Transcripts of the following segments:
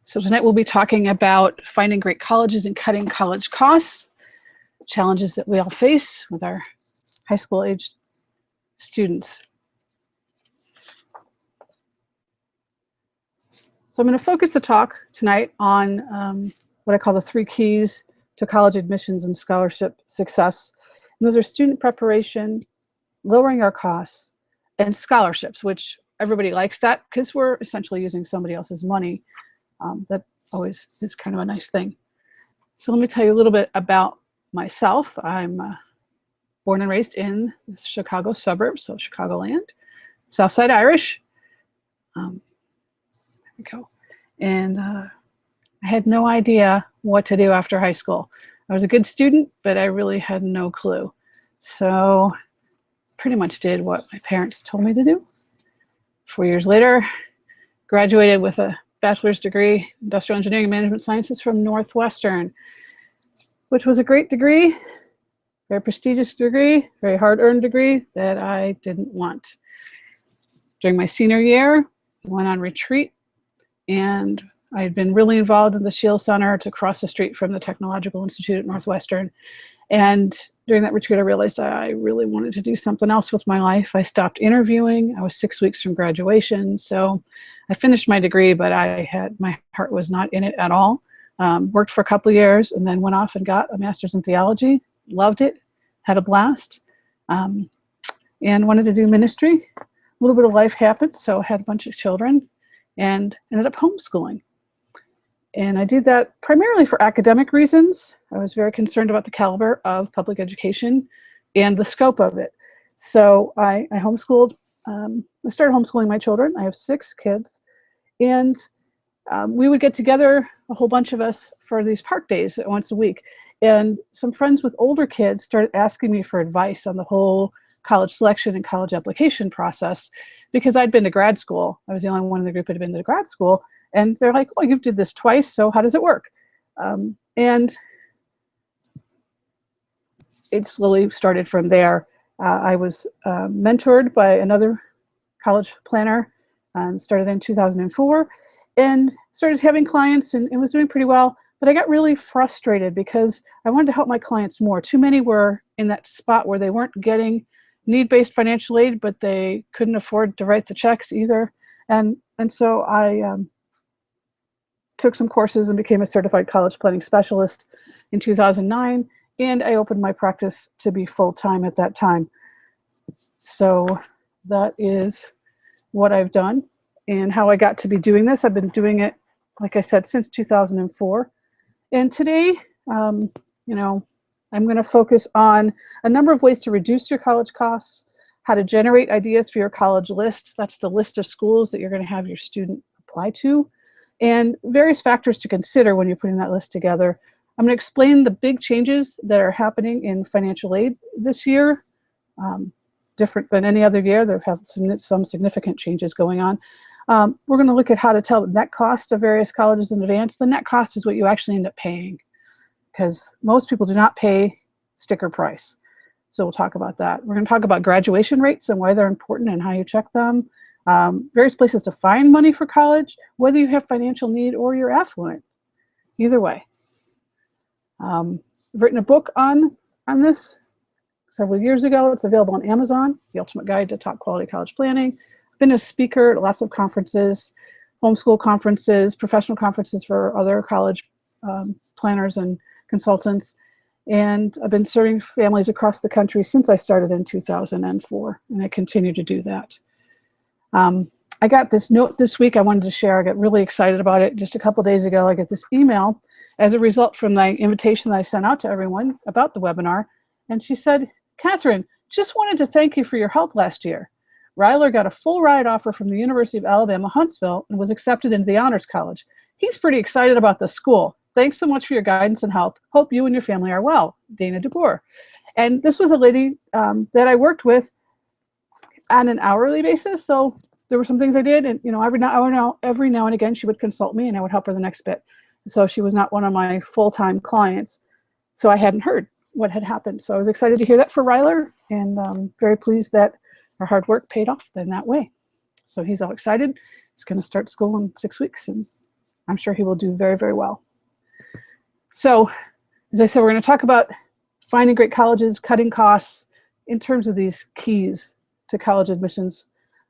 So tonight we'll be talking about finding great colleges and cutting college costs, challenges that we all face with our high school aged students. So I'm going to focus the talk tonight on what I call the 3 keys to college admissions and scholarship success. And those are student preparation, lowering our costs, and scholarships, which everybody likes that because we're essentially using somebody else's money. That always is kind of a nice thing. So let me tell you a little bit about myself. I'm born and raised in the Chicago suburbs, so Chicagoland, Southside Irish. There we go. And I had no idea what to do after high school. I was a good student, but I really had no clue. So pretty much did what my parents told me to do. 4 years later, graduated with a bachelor's degree, industrial engineering and management sciences from Northwestern, which was a great degree, very prestigious degree, very hard-earned degree that I didn't want. During my senior year, I went on retreat, and I had been really involved in the Shield Center. It's across the street from the Technological Institute at Northwestern. And during that retreat, I realized I really wanted to do something else with my life. I stopped interviewing. I was 6 weeks from graduation. So I finished my degree, but my heart was not in it at all. Worked for a couple of years and then went off and got a master's in theology. Loved it, had a blast, and wanted to do ministry. A little bit of life happened, so I had a bunch of children and ended up homeschooling. And I did that primarily for academic reasons. I was very concerned about the caliber of public education and the scope of it. So I homeschooled. I started homeschooling my children. I have 6 kids. And we would get together, a whole bunch of us, for these park days once a week. And some friends with older kids started asking me for advice on the whole college selection and college application process because I'd been to grad school. I was the only one in the group that had been to grad school. And they're like, well, you've did this twice, so how does it work? And it slowly started from there. I was mentored by another college planner and started in 2004 and started having clients and was doing pretty well. But I got really frustrated because I wanted to help my clients more. Too many were in that spot where they weren't getting need-based financial aid, but they couldn't afford to write the checks either. And so I took some courses and became a certified college planning specialist in 2009, and I opened my practice to be full-time at that time. So that is what I've done and how I got to be doing this. I've been doing it, like I said, since 2004. And today, I'm going to focus on a number of ways to reduce your college costs, how to generate ideas for your college list. That's the list of schools that you're going to have your student apply to, and various factors to consider when you're putting that list together. I'm going to explain the big changes that are happening in financial aid this year, different than any other year. There have some significant changes going on. We're going to look at how to tell the net cost of various colleges in advance. The net cost is what you actually end up paying, because most people do not pay sticker price. So we'll talk about that. We're going to talk about graduation rates and why they're important and how you check them. Various places to find money for college, whether you have financial need or you're affluent. Either way. I've written a book on this several years ago. It's available on Amazon, The Ultimate Guide to Top Quality College Planning. I've been a speaker at lots of conferences, homeschool conferences, professional conferences for other college planners and consultants. And I've been serving families across the country since I started in 2004, and I continue to do that. I got this note this week I wanted to share. I got really excited about it. Just a couple days ago, I got this email as a result from the invitation that I sent out to everyone about the webinar. And she said, Katherine, just wanted to thank you for your help last year. Ryler got a full ride offer from the University of Alabama, Huntsville, and was accepted into the Honors College. He's pretty excited about the school. Thanks so much for your guidance and help. Hope you and your family are well. Dana DeBoer. And this was a lady that I worked with on an hourly basis. So there were some things I did, and every now and again she would consult me and I would help her the next bit. So she was not one of my full-time clients. So I hadn't heard what had happened. So I was excited to hear that for Ryler, and very pleased that our hard work paid off in that way. So he's all excited. He's going to start school in 6 weeks, and I'm sure he will do very, very well. So, as I said, we're going to talk about finding great colleges, cutting costs in terms of these keys to college admissions.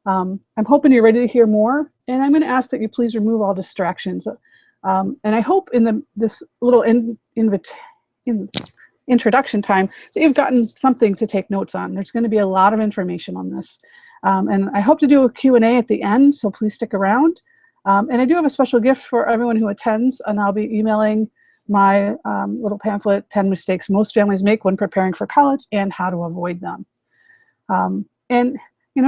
I'm hoping you're ready to hear more, and I'm going to ask that you please remove all distractions. And I hope in this little introduction time that you've gotten something to take notes on. There's going to be a lot of information on this. And I hope to do a Q&A at the end, so please stick around. And I do have a special gift for everyone who attends, and I'll be emailing my little pamphlet, 10 Mistakes Most Families Make When Preparing for College and How to Avoid Them. And,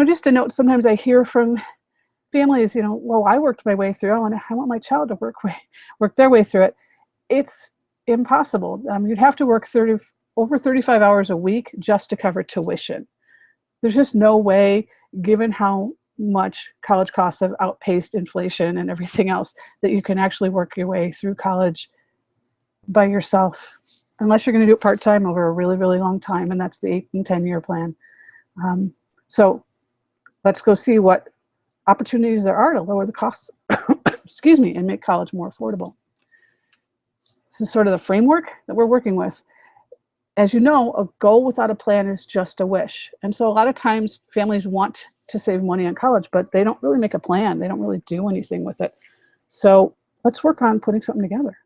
just a note, sometimes I hear from families, well, I worked my way through, I want my child to work their way through it. It's impossible. You'd have to work over 35 hours a week just to cover tuition. There's just no way, given how much college costs have outpaced inflation and everything else, that you can actually work your way through college by yourself, unless you're going to do it part-time over a really, really long time, and that's the 8 and 10-year plan. So let's go see what opportunities there are to lower the costs, excuse me, and make college more affordable. This is sort of the framework that we're working with. As you know, a goal without a plan is just a wish. And so a lot of times families want to save money on college, but they don't really make a plan. They don't really do anything with it. So let's work on putting something together.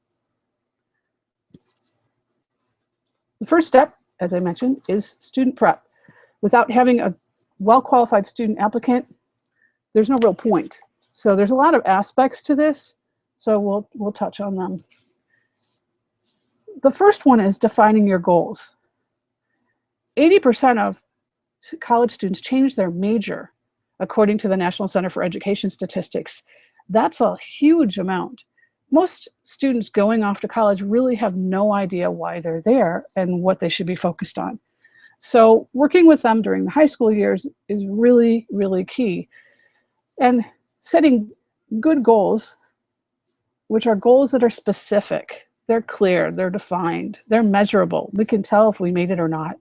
The first step, as I mentioned, is student prep. Without having a well-qualified student applicant, there's no real point. So there's a lot of aspects to this, so we'll touch on them. The first one is defining your goals. 80% of college students change their major, according to the National Center for Education Statistics. That's a huge amount. Most students going off to college really have no idea why they're there and what they should be focused on. So working with them during the high school years is really, really key. And setting good goals, which are goals that are specific. They're clear, they're defined, they're measurable. We can tell if we made it or not.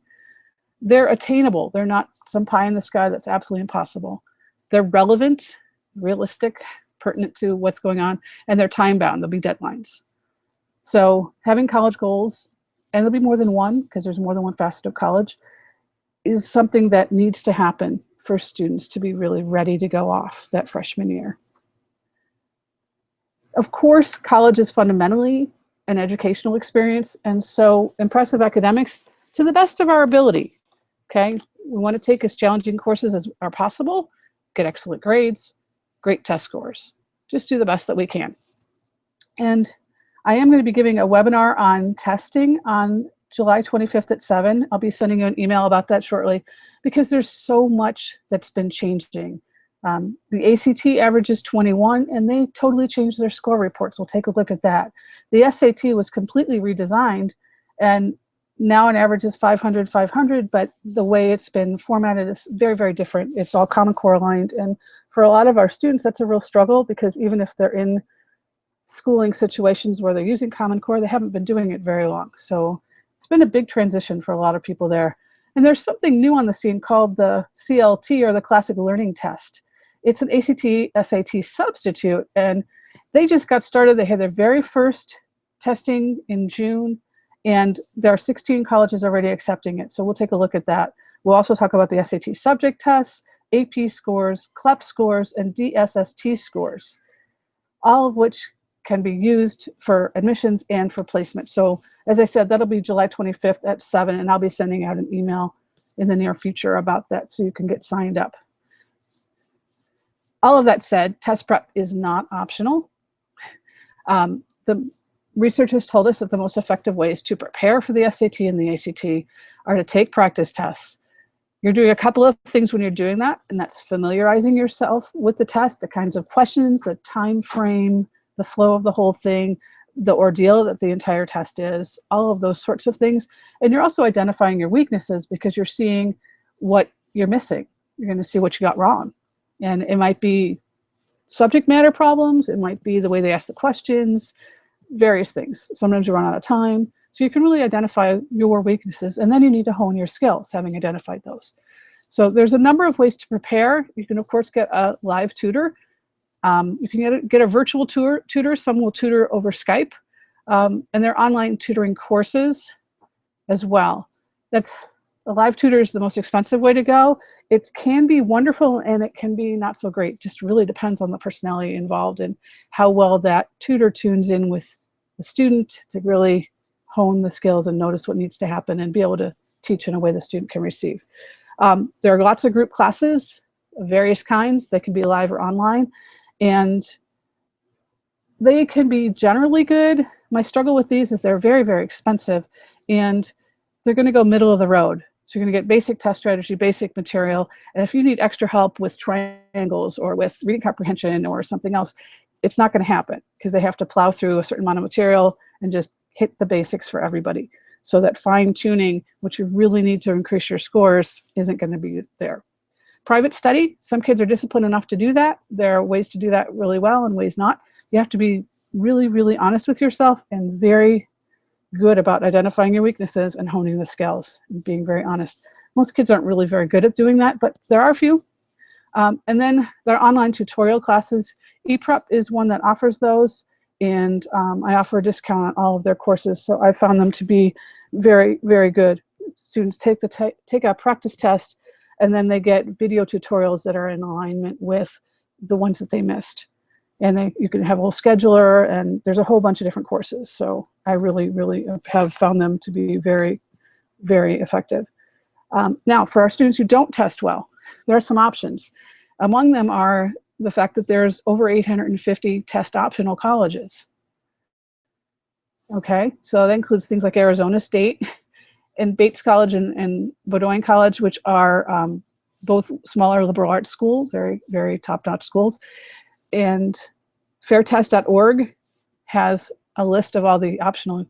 They're attainable. They're not some pie in the sky that's absolutely impossible. They're relevant, realistic, pertinent to what's going on, and they're time-bound. There'll be deadlines. So having college goals, and there'll be more than one because there's more than one facet of college, is something that needs to happen for students to be really ready to go off that freshman year. Of course, college is fundamentally an educational experience, and so impressive academics to the best of our ability. Okay, we want to take as challenging courses as are possible, get excellent grades, great test scores. Just do the best that we can. And I am going to be giving a webinar on testing on July 25th at 7. I'll be sending you an email about that shortly because there's so much that's been changing. The ACT average is 21, and they totally changed their score reports. We'll take a look at that. The SAT was completely redesigned, and now an average is 500, 500, but the way it's been formatted is very, very different. It's all Common Core aligned, and for a lot of our students, that's a real struggle because even if they're in schooling situations where they're using Common Core, they haven't been doing it very long. So it's been a big transition for a lot of people there. And there's something new on the scene called the CLT, or the Classic Learning Test. It's an ACT, SAT substitute, and they just got started. They had their very first testing in June, and there are 16 colleges already accepting it. So we'll take a look at that. We'll also talk about the SAT subject tests, AP scores, CLEP scores, and DSST scores, all of which can be used for admissions and for placement. So as I said, that'll be July 25th at 7, and I'll be sending out an email in the near future about that so you can get signed up. All of that said, test prep is not optional. The research has told us that the most effective ways to prepare for the SAT and the ACT are to take practice tests. You're doing a couple of things when you're doing that, and that's familiarizing yourself with the test, the kinds of questions, the time frame, the flow of the whole thing, the ordeal that the entire test is, all of those sorts of things. And you're also identifying your weaknesses because you're seeing what you're missing. You're going to see what you got wrong. And it might be subject matter problems. It might be the way they ask the questions, various things. Sometimes you run out of time. So you can really identify your weaknesses, and then you need to hone your skills, having identified those. So there's a number of ways to prepare. You can, of course, get a live tutor. You can get a virtual tutor. Some will tutor over Skype, and they're online tutoring courses as well. That's the live tutor is the most expensive way to go. It can be wonderful and it can be not so great. Just really depends on the personality involved and how well that tutor tunes in with the student to really hone the skills and notice what needs to happen and be able to teach in a way the student can receive. There are lots of group classes of various kinds. They can be live or online, and they can be generally good. My struggle with these is they're very, very expensive, and they're going to go middle of the road. So you're going to get basic test strategy, basic material, and if you need extra help with triangles or with reading comprehension or something else, it's not going to happen because they have to plow through a certain amount of material and just hit the basics for everybody. So that fine tuning, which you really need to increase your scores, isn't going to be there. Private study, some kids are disciplined enough to do that. There are ways to do that really well and ways not. You have to be really, really honest with yourself and very good about identifying your weaknesses and honing the skills and being very honest. Most kids aren't really very good at doing that, but there are a few. And then there are online tutorial classes. ePrep is one that offers those, and I offer a discount on all of their courses, so I found them to be very, very good. Students take a practice test, and then they get video tutorials that are in alignment with the ones that they missed. And you can have a whole scheduler, and there's a whole bunch of different courses. So I really, really have found them to be very, very effective. Now, for our students who don't test well, there are some options. Among them are the fact that there's over 850 test optional colleges. Okay, so that includes things like Arizona State and Bates College and Bowdoin College, which are both smaller liberal arts schools, very, very top-notch schools. And fairtest.org has a list of all the optional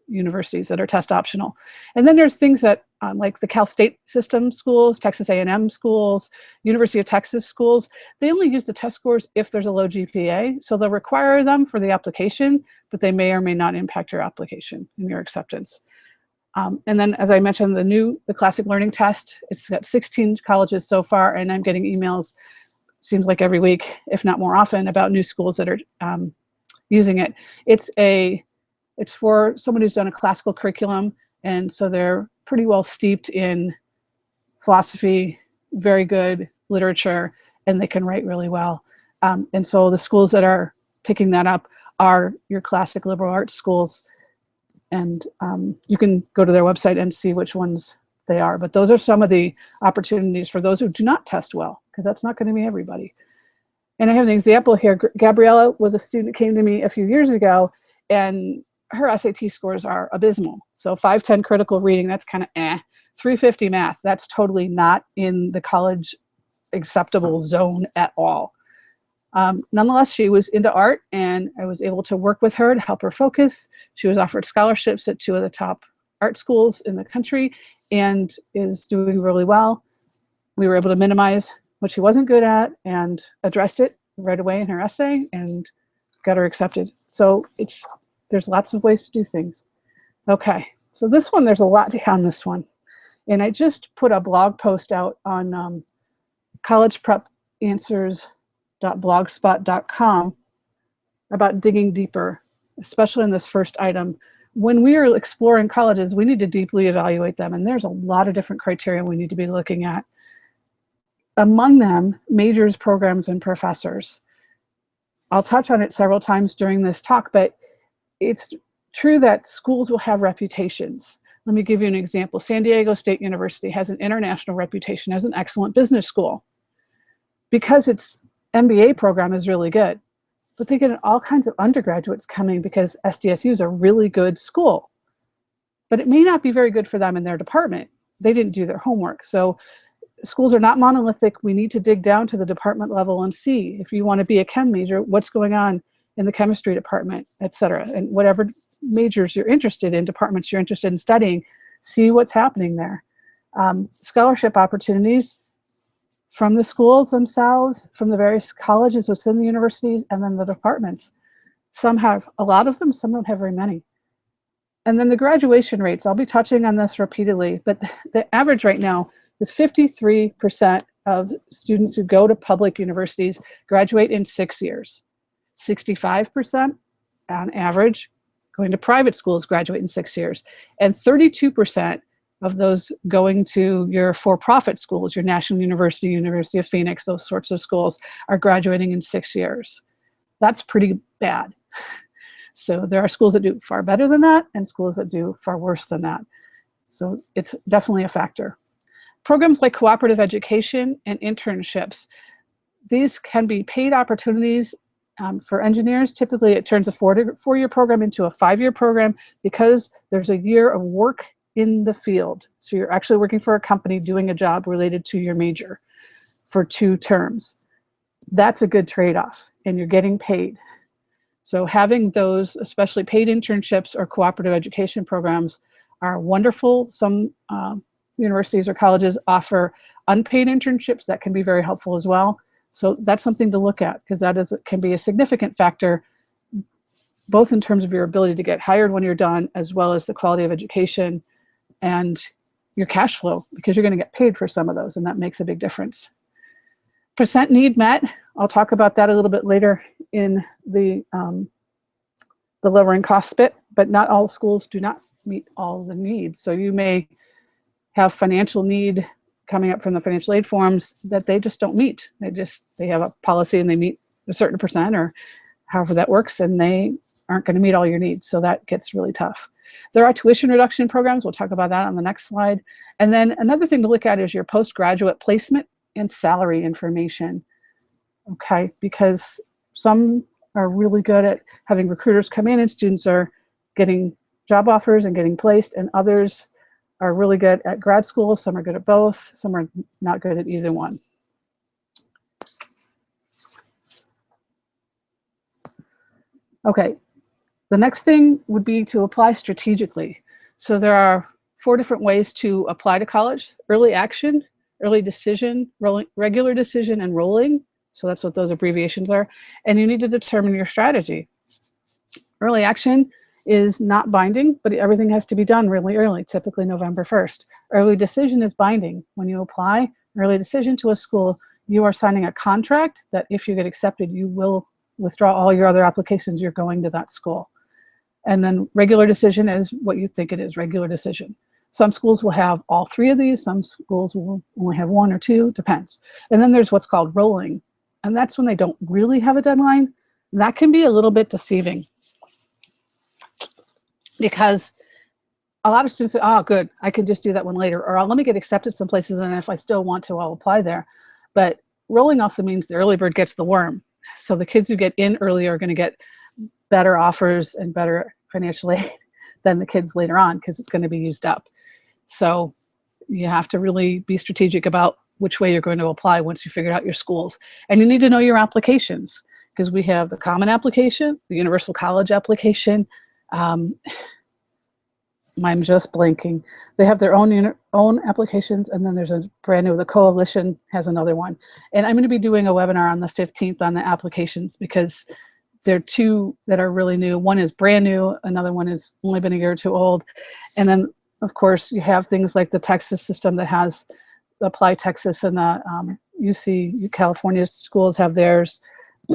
universities that are test optional. And then there's things that like the Cal State system schools, Texas A&M schools, University of Texas schools, they only use the test scores if there's a low GPA. So they'll require them for the application, but they may or may not impact your application and your acceptance. And then, as I mentioned, the Classic Learning Test, it's got 16 colleges so far, and I'm getting emails, seems like every week, if not more often, about new schools that are using it. It's for someone who's done a classical curriculum, and so they're pretty well steeped in philosophy, very good literature, and they can write really well. And so the schools that are picking that up are your classic liberal arts schools, and you can go to their website and see which ones they are. But those are some of the opportunities for those who do not test well, because that's not going to be everybody. And I have an example here. Gabriella was a student who came to me a few years ago, and her SAT scores are abysmal. So 510 critical reading, that's kind of 350 math, that's totally not in the college acceptable zone at all. Nonetheless, she was into art, and I was able to work with her to help her focus. She was offered scholarships at 2 of the top art schools in the country and is doing really well. We were able to minimize what she wasn't good at and addressed it right away in her essay and got her accepted. So there's lots of ways to do things. Okay, so this one, there's a lot on this one. And I just put a blog post out on collegeprepanswers.blogspot.com about digging deeper, especially in this first item. When we are exploring colleges, we need to deeply evaluate them, and there's a lot of different criteria we need to be looking at. Among them, majors, programs, and professors. I'll touch on it several times during this talk, but it's true that schools will have reputations. Let me give you an example. San Diego State University has an international reputation as an excellent business school because its MBA program is really good. But they get all kinds of undergraduates coming because SDSU is a really good school. But it may not be very good for them in their department. They didn't do their homework. So schools are not monolithic. We need to dig down to the department level and see, if you want to be a chem major, what's going on in the chemistry department, et cetera. And whatever majors you're interested in, departments you're interested in studying, see what's happening there. Scholarship opportunities from the schools themselves, from the various colleges within the universities, and then the departments. Some have a lot of them, some don't have very many. And then the graduation rates, I'll be touching on this repeatedly, but the average right now is 53% of students who go to public universities graduate in 6 years. 65% on average going to private schools graduate in 6 years. And 32% of those going to your for-profit schools, your National University, University of Phoenix, those sorts of schools, are graduating in 6 years. That's pretty bad. So there are schools that do far better than that and schools that do far worse than that. So it's definitely a factor. Programs like cooperative education and internships, these can be paid opportunities for engineers. Typically it turns a four-year program into a 5-year program because there's a year of work in the field. So you're actually working for a company doing a job related to your major for 2 terms. That's a good trade-off, and you're getting paid. So having those, especially paid internships or cooperative education programs, are wonderful. Some universities or colleges offer unpaid internships that can be very helpful as well. So that's something to look at, because that can be a significant factor, both in terms of your ability to get hired when you're done, as well as the quality of education and your cash flow, because you're going to get paid for some of those, and that makes a big difference. Percent need met, I'll talk about that a little bit later in the lowering cost bit, but not all schools do not meet all the needs. So you may have financial need coming up from the financial aid forms that they just don't meet. They have a policy and they meet a certain percent or however that works, and they aren't going to meet all your needs. So that gets really tough. There are tuition reduction programs. We'll talk about that on the next slide. And then another thing to look at is your postgraduate placement and salary information. Okay, because some are really good at having recruiters come in and students are getting job offers and getting placed, and others are really good at grad school. Some are good at both. Some are not good at either one. Okay, the next thing would be to apply strategically. So there are 4 different ways to apply to college: early action, early decision, regular decision, and rolling. So that's what those abbreviations are. And you need to determine your strategy. Early action is not binding, but everything has to be done really early, typically November 1st. Early decision is binding. When you apply early decision to a school, you are signing a contract that if you get accepted, you will withdraw all your other applications. You're going to that school. And then regular decision is what you think it is, regular decision. Some schools will have all 3 of these. Some schools will only have 1 or 2, depends. And then there's what's called rolling. And that's when they don't really have a deadline. That can be a little bit deceiving, because a lot of students say, oh, good, I can just do that one later. Or let me get accepted some places, and if I still want to, I'll apply there. But rolling also means the early bird gets the worm. So the kids who get in early are going to get better offers and better financial aid than the kids later on, because it's going to be used up. So you have to really be strategic about which way you're going to apply once you figure out your schools. And you need to know your applications, because we have the common application, the universal college application. I'm just blanking. They have their own applications, and then there's a brand new, the coalition has another one. And I'm going to be doing a webinar on the 15th on the applications, because there are 2 that are really new. One is brand new, another one has only been a year or 2 old. And then of course you have things like the Texas system that has Apply Texas, and the UC California schools have theirs.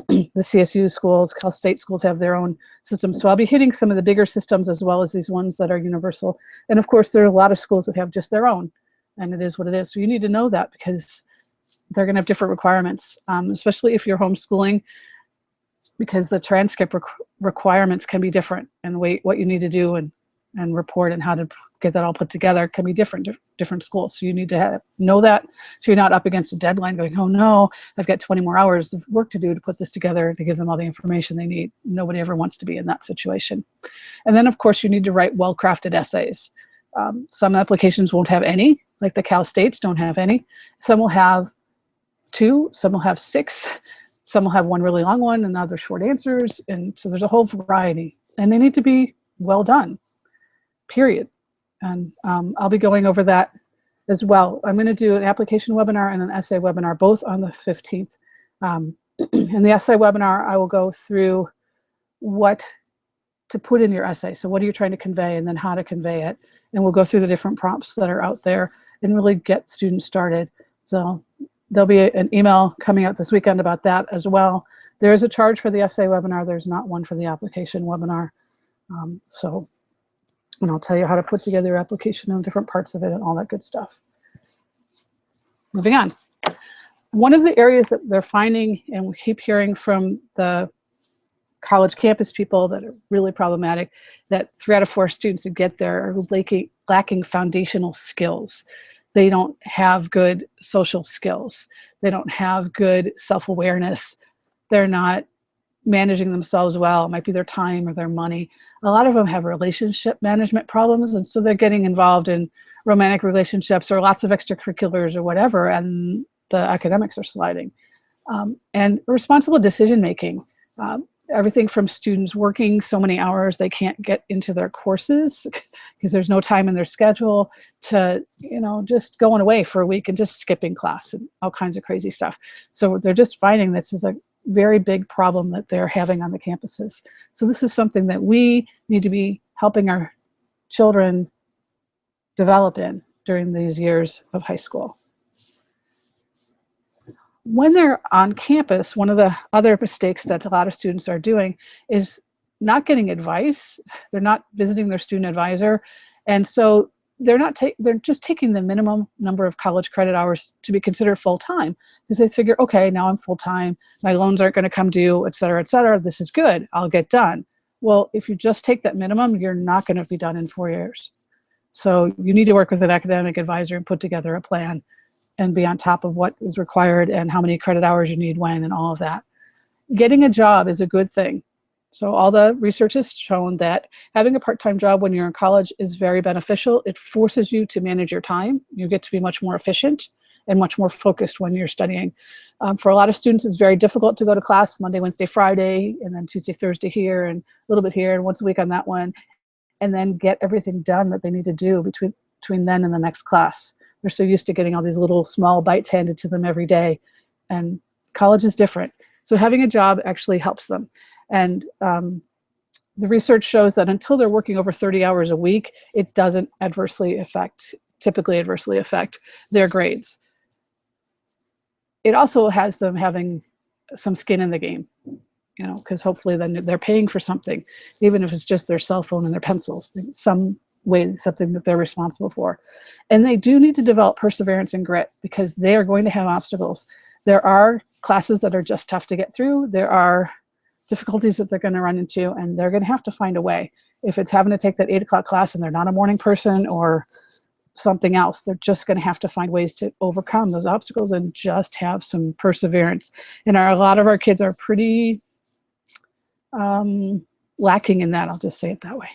The CSU schools, Cal State schools have their own systems. So I'll be hitting some of the bigger systems as well as these ones that are universal. And of course, there are a lot of schools that have just their own, and it is what it is. So you need to know that, because they're going to have different requirements, especially if you're homeschooling, because the transcript requirements can be different, and what you need to do and report and how to get that all put together can be different schools. So you need to know that, so you're not up against a deadline going, oh no, I've got 20 more hours of work to do to put this together to give them all the information they need. Nobody ever wants to be in that situation. And then of course you need to write well-crafted essays. Some applications won't have any, like the Cal States don't have any. Some will have 2, some will have 6, some will have 1 really long one and other short answers. And so there's a whole variety, and they need to be well done, period. And I'll be going over that as well. I'm going to do an application webinar and an essay webinar, both on the 15th. In the essay webinar, I will go through what to put in your essay. So what are you trying to convey, and then how to convey it. And we'll go through the different prompts that are out there and really get students started. So there'll be an email coming out this weekend about that as well. There is a charge for the essay webinar. There's not one for the application webinar. And I'll tell you how to put together your application and different parts of it and all that good stuff. Moving on. One of the areas that they're finding, and we keep hearing from the college campus people that are really problematic, that 3 out of 4 students who get there are lacking foundational skills. They don't have good social skills. They don't have good self-awareness. They're not managing themselves well. It might be their time or their money. A lot of them have relationship management problems, and so they're getting involved in romantic relationships or lots of extracurriculars or whatever, and the academics are sliding. And responsible decision making. Everything from students working so many hours they can't get into their courses because there's no time in their schedule, to just going away for a week and just skipping class and all kinds of crazy stuff. So they're just finding this is a very big problem that they're having on the campuses. So this is something that we need to be helping our children develop in during these years of high school. When they're on campus, one of the other mistakes that a lot of students are doing is not getting advice. They're not visiting their student advisor. And so they're just taking the minimum number of college credit hours to be considered full-time, because they figure, okay, now I'm full-time, my loans aren't going to come due, et cetera, this is good, I'll get done. Well, if you just take that minimum, you're not going to be done in 4 years. So you need to work with an academic advisor and put together a plan and be on top of what is required and how many credit hours you need when and all of that. Getting a job is a good thing. So all the research has shown that having a part-time job when you're in college is very beneficial. It forces you to manage your time. You get to be much more efficient and much more focused when you're studying. For a lot of students, it's very difficult to go to class Monday, Wednesday, Friday, and then Tuesday, Thursday here, and a little bit here, and once a week on that one, and then get everything done that they need to do between then and the next class. They're so used to getting all these little small bites handed to them every day, and college is different. So having a job actually helps them. And the research shows that until they're working over 30 hours a week, it doesn't typically adversely affect their grades. It also has them having some skin in the game, because hopefully then they're paying for something, even if it's just their cell phone and their pencils, some way, something that they're responsible for. And they do need to develop perseverance and grit, because they are going to have obstacles. There are classes that are just tough to get through. There are difficulties that they're going to run into, and they're going to have to find a way. If it's having to take that 8 o'clock class and they're not a morning person or something else, they're just going to have to find ways to overcome those obstacles and just have some perseverance. And a lot of our kids are pretty lacking in that. I'll just say it that way.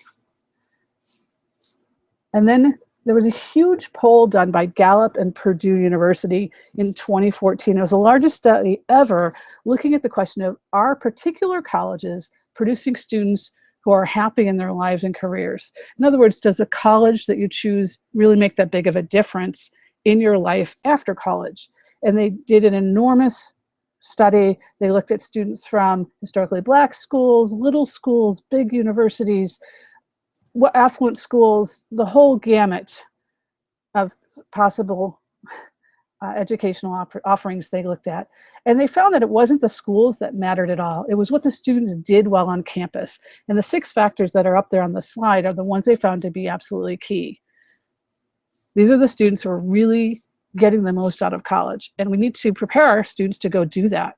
And then there was a huge poll done by Gallup and Purdue University in 2014. It was the largest study ever looking at the question of, are particular colleges producing students who are happy in their lives and careers? In other words, does a college that you choose really make that big of a difference in your life after college? And they did an enormous study. They looked at students from historically Black schools, little schools, big universities, affluent schools, the whole gamut of possible educational offerings they looked at. And they found that it wasn't the schools that mattered at all. It was what the students did while on campus. And the 6 factors that are up there on the slide are the ones they found to be absolutely key. These are the students who are really getting the most out of college. And we need to prepare our students to go do that.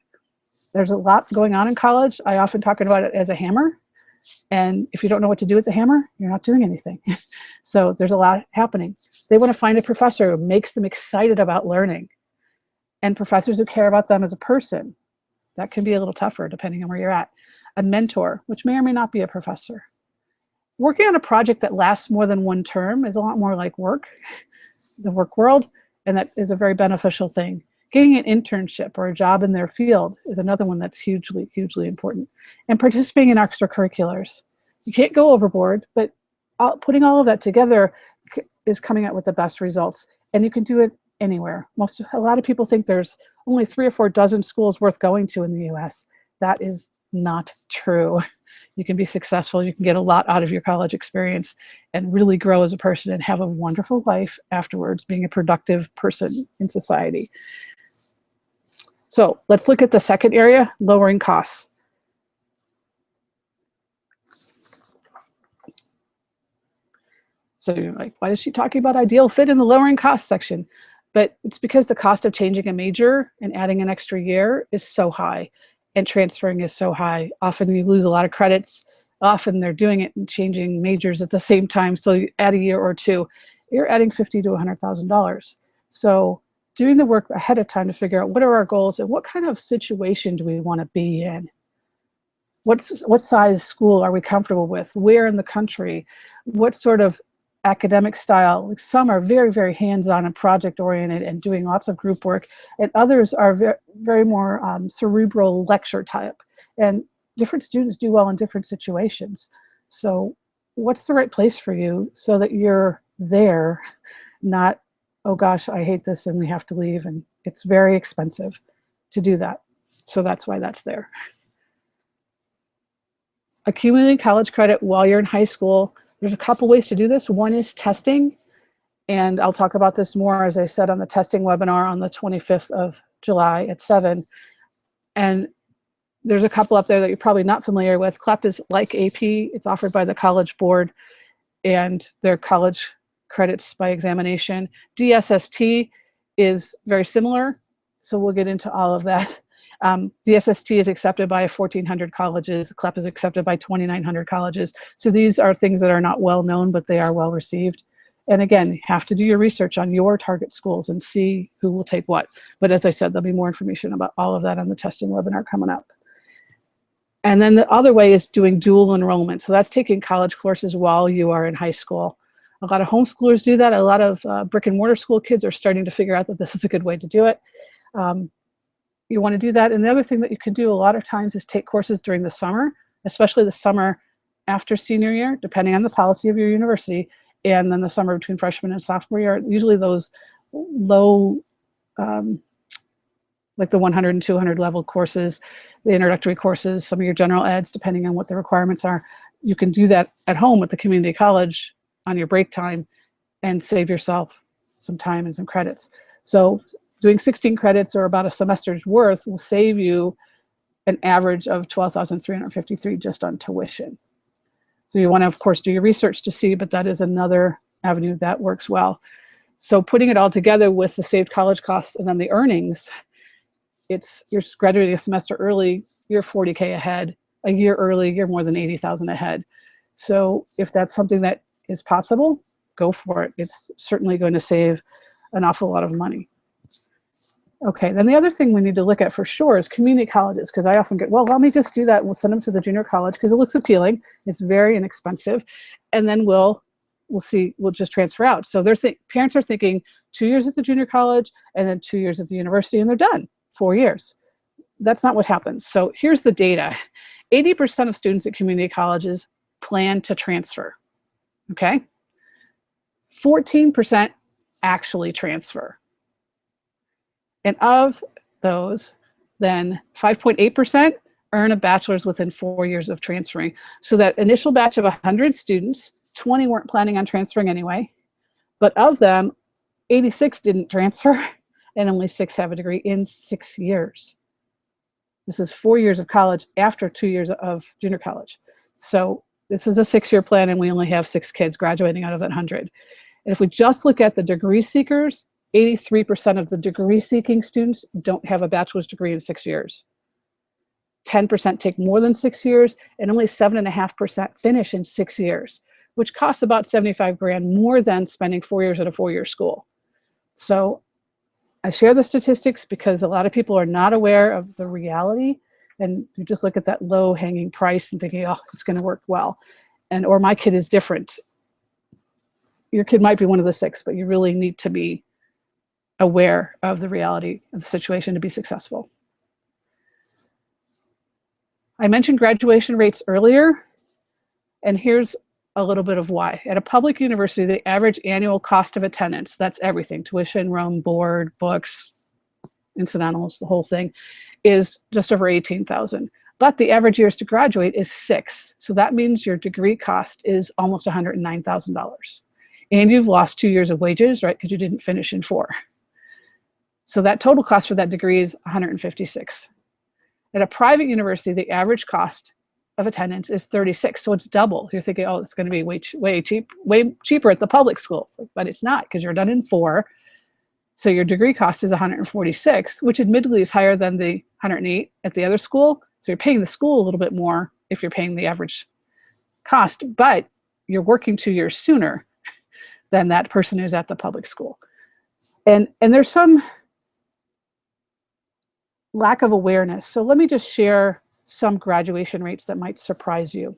There's a lot going on in college. I often talk about it as a hammer. And if you don't know what to do with the hammer, you're not doing anything. So there's a lot happening. They want to find a professor who makes them excited about learning, and professors who care about them as a person. That can be a little tougher depending on where you're at. A mentor, which may or may not be a professor. Working on a project that lasts more than 1 term is a lot more like work, the work world, and that is a very beneficial thing. Getting an internship or a job in their field is another one that's hugely, hugely important. And participating in extracurriculars. You can't go overboard, but putting all of that together is coming out with the best results. And you can do it anywhere. A lot of people think there's only 3 or 4 dozen schools worth going to in the US. That is not true. You can be successful. You can get a lot out of your college experience and really grow as a person and have a wonderful life afterwards, being a productive person in society. So let's look at the second area, lowering costs. So you're like, why is she talking about ideal fit in the lowering cost section? But it's because the cost of changing a major and adding an extra year is so high, and transferring is so high. Often you lose a lot of credits. Often they're doing it and changing majors at the same time. So you add a year or two, you're adding $50,000 to $100,000. So doing the work ahead of time to figure out what are our goals and what kind of situation do we want to be in? What size school are we comfortable with? Where in the country? What sort of academic style? Like some are very, very hands-on and project-oriented and doing lots of group work, and others are very, very more cerebral lecture type. And different students do well in different situations. So what's the right place for you so that you're there, not, oh gosh, I hate this and we have to leave, and it's very expensive to do that. So that's why that's there. Accumulating college credit while you're in high school, there's a couple ways to do this. One is testing, and I'll talk about this more, as I said, on the testing webinar on the 25th of July at 7. And there's a couple up there that you're probably not familiar with. CLEP is like AP. It's offered by the College Board, and they're college credits by examination. DSST is very similar, so we'll get into all of that. DSST is accepted by 1,400 colleges. CLEP is accepted by 2,900 colleges. So these are things that are not well known, but they are well received. And again, you have to do your research on your target schools and see who will take what. But as I said, there'll be more information about all of that on the testing webinar coming up. And then the other way is doing dual enrollment. So that's taking college courses while you are in high school. A lot of homeschoolers do that. A lot of brick and mortar school kids are starting to figure out that this is a good way to do it. You want to do that. And the other thing that you can do a lot of times is take courses during the summer, especially the summer after senior year, depending on the policy of your university, and then the summer between freshman and sophomore year. Usually those low, like the 100 and 200 level courses, the introductory courses, some of your general eds, depending on what the requirements are. You can do that at home at the community college on your break time and save yourself some time and some credits. So doing 16 credits or about a semester's worth will save you an average of $12,353 just on tuition. So you want to, of course, do your research to see, but that is another avenue that works well. So putting it all together with the saved college costs and then the earnings, you're graduating a semester early, you're 40K ahead. A year early, you're more than 80,000 ahead. So if that's something that is possible, go for it. It's certainly going to save an awful lot of money. Okay, then the other thing we need to look at for sure is community colleges, because I often get, well, let me just do that and we'll send them to the junior college because it looks appealing. It's very inexpensive. And then we'll just transfer out. So parents are thinking 2 years at the junior college and then 2 years at the university, and they're done, 4 years. That's not what happens. So here's the data. 80% of students at community colleges plan to transfer, okay? 14% actually transfer. And of those, then 5.8% earn a bachelor's within 4 years of transferring. So that initial batch of 100 students, 20 weren't planning on transferring anyway. But of them, 86 didn't transfer, and only 6 have a degree in 6 years. This is 4 years of college after 2 years of junior college. So this is a 6-year plan, and we only have 6 kids graduating out of that 100. And if we just look at the degree seekers, 83% of the degree-seeking students don't have a bachelor's degree in 6 years. 10% take more than 6 years, and only 7.5% finish in 6 years, which costs about $75,000 more than spending 4 years at a 4-year school. So I share the statistics because a lot of people are not aware of the reality, and you just look at that low-hanging price and thinking, oh, it's going to work well, or my kid is different. Your kid might be one of the 6, but you really need to be aware of the reality of the situation to be successful. I mentioned graduation rates earlier, and here's a little bit of why. At a public university, the average annual cost of attendance, that's everything, tuition, room, board, books, incidentals, the whole thing, is just over $18,000. But the average years to graduate is 6. So that means your degree cost is almost $109,000. And you've lost 2 years of wages, right, because you didn't finish in 4. So that total cost for that degree is $156. At a private university, the average cost of attendance is $36, so it's double. You're thinking, oh, it's going to be way cheaper at the public school, but it's not, because you're done in 4. So your degree cost is $146, which admittedly is higher than the $108 at the other school. So you're paying the school a little bit more if you're paying the average cost, but you're working 2 years sooner than that person who's at the public school. And there's some lack of awareness. So let me just share some graduation rates that might surprise you.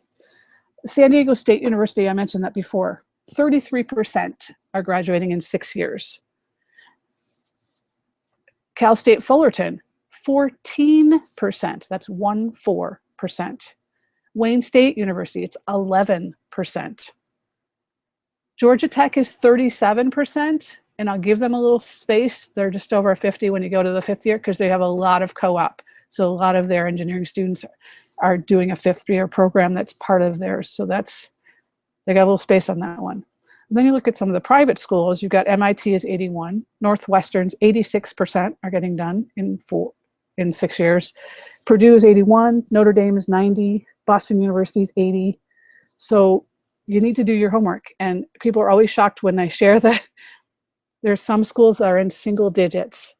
San Diego State University, I mentioned that before, 33% are graduating in 6 years. Cal State Fullerton, 14%. That's 14%. Wayne State University, it's 11%. Georgia Tech is 37%, and I'll give them a little space. They're just over 50 when you go to the 5th year, because they have a lot of co-op. So a lot of their engineering students are doing a 5th year program that's part of theirs. So they got a little space on that one. And then you look at some of the private schools. You've got MIT is 81, Northwestern's 86% are getting done in 6 years. Purdue is 81, Notre Dame is 90, Boston University is 80. So you need to do your homework. And people are always shocked when I share that there's some schools that are in single digits.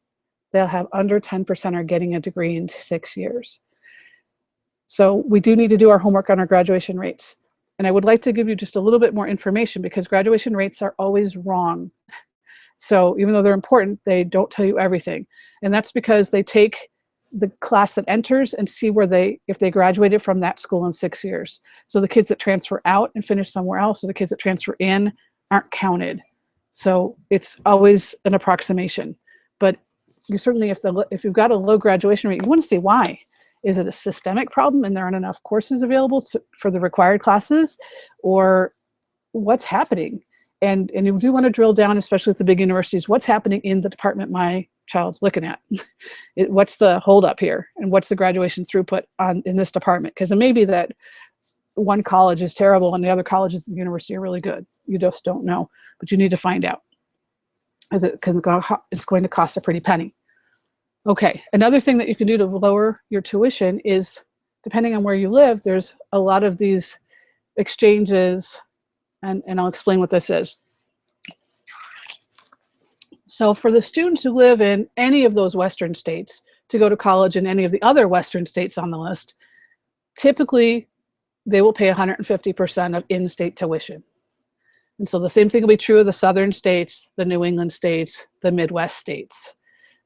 They'll have under 10% are getting a degree in 6 years. So we do need to do our homework on our graduation rates. And I would like to give you just a little bit more information, because graduation rates are always wrong. So even though they're important, they don't tell you everything. And that's because they take the class that enters and see if they graduated from that school in 6 years. So the kids that transfer out and finish somewhere else, or the kids that transfer in, aren't counted. So it's always an approximation. But you certainly, if you've got a low graduation rate, you want to see why. Is it a systemic problem and there aren't enough courses available for the required classes, or what's happening? And you do want to drill down, especially at the big universities, what's happening in the department my child's looking at. What's the holdup here, and what's the graduation throughput in this department? Because it may be that one college is terrible and the other colleges at the university are really good. You just don't know, but you need to find out, as it's going to cost a pretty penny. Okay, another thing that you can do to lower your tuition is, depending on where you live, there's a lot of these exchanges, and I'll explain what this is. So for the students who live in any of those Western states to go to college in any of the other Western states on the list, typically they will pay 150% of in-state tuition. And so the same thing will be true of the Southern states, the New England states, the Midwest states.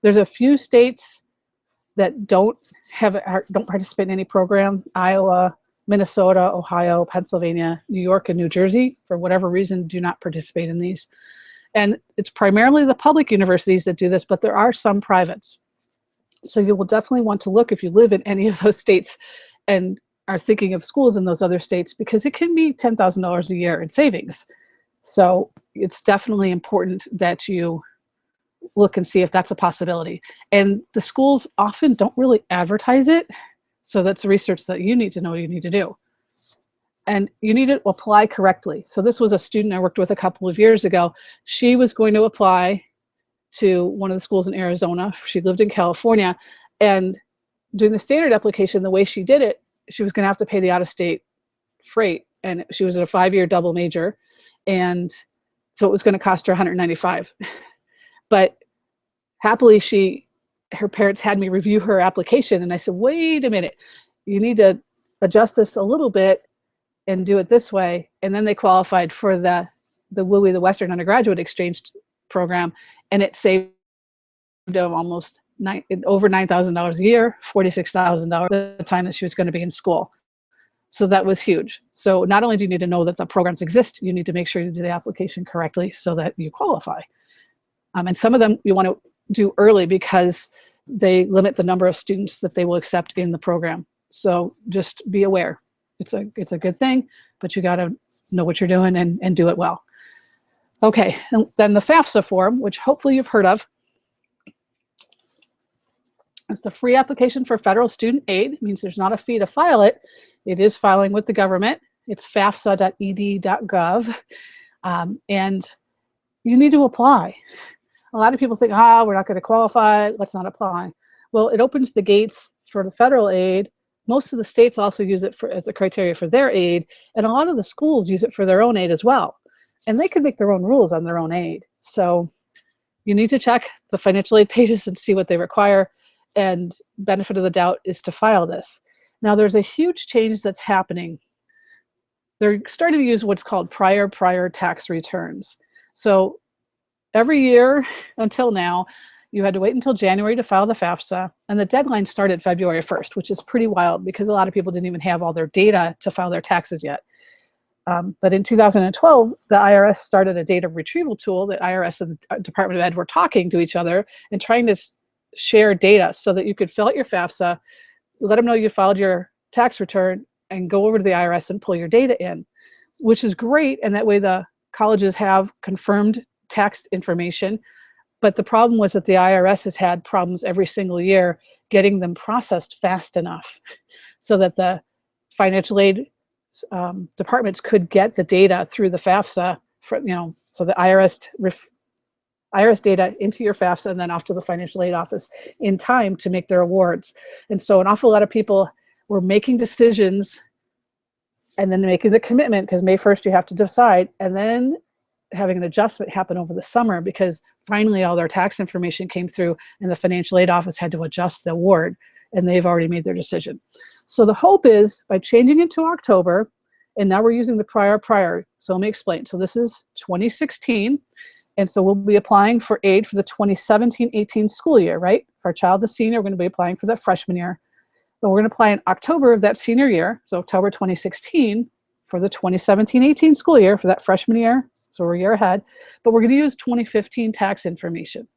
There's a few states that don't participate in any program: Iowa, Minnesota, Ohio, Pennsylvania, New York, and New Jersey. For whatever reason, do not participate in these. And it's primarily the public universities that do this, but there are some privates. So you will definitely want to look if you live in any of those states and are thinking of schools in those other states, because it can be $10,000 a year in savings. So it's definitely important that you look and see if that's a possibility. And the schools often don't really advertise it. So that's research that you need to know you need to do. And you need to apply correctly. So this was a student I worked with a couple of years ago. She was going to apply to one of the schools in Arizona. She lived in California. And doing the standard application, the way she did it, she was going to have to pay the out-of-state freight. And she was at a 5-year double major. And so it was going to cost her $195. But happily, her parents had me review her application, and I said, wait a minute, you need to adjust this a little bit and do it this way. And then they qualified for the WUI, the Western Undergraduate Exchange Program, and it saved them almost over $9,000 a year, $46,000 at the time that she was going to be in school. So that was huge. So not only do you need to know that the programs exist, you need to make sure you do the application correctly so that you qualify. And some of them you want to do early because they limit the number of students that they will accept in the program. So just be aware. It's a good thing, but you got to know what you're doing and do it well. Okay, and then the FAFSA form, which hopefully you've heard of. It's the free application for federal student aid. It means there's not a fee to file it. It is filing with the government. It's fafsa.ed.gov. And you need to apply. a lot of people think, we're not going to qualify, let's not apply. Well, it opens the gates for the federal aid. Most of the states also use it as a criteria for their aid, and a lot of the schools use it for their own aid as well. And they could make their own rules on their own aid. So you need to check the financial aid pages and see what they require, and benefit of the doubt is to file this. Now, there's a huge change that's happening. They're starting to use what's called prior tax returns. So every year until now, you had to wait until January to file the FAFSA, and the deadline started February 1st, which is pretty wild because a lot of people didn't even have all their data to file their taxes yet. But in 2012, the IRS started a data retrieval tool that IRS and the Department of Ed were talking to each other and trying to share data so that you could fill out your FAFSA, let them know you filed your tax return, and go over to the IRS and pull your data in, which is great. And that way the colleges have confirmed tax information. But the problem was that the IRS has had problems every single year getting them processed fast enough so that the financial aid departments could get the data through the FAFSA, so the IRS data into your FAFSA and then off to the financial aid office in time to make their awards. And so an awful lot of people were making decisions and then making the commitment, because May 1st you have to decide, and then having an adjustment happen over the summer because finally all their tax information came through and the financial aid office had to adjust the award, and they've already made their decision. So the hope is by changing it to October, and now we're using the prior. So let me explain. So this is 2016. And so we'll be applying for aid for the 2017-18 school year, right? If our child's a senior, we're going to be applying for that freshman year. So we're going to apply in October of that senior year, so October 2016, for the 2017-18 school year for that freshman year. So we're a year ahead. But we're going to use 2015 tax information.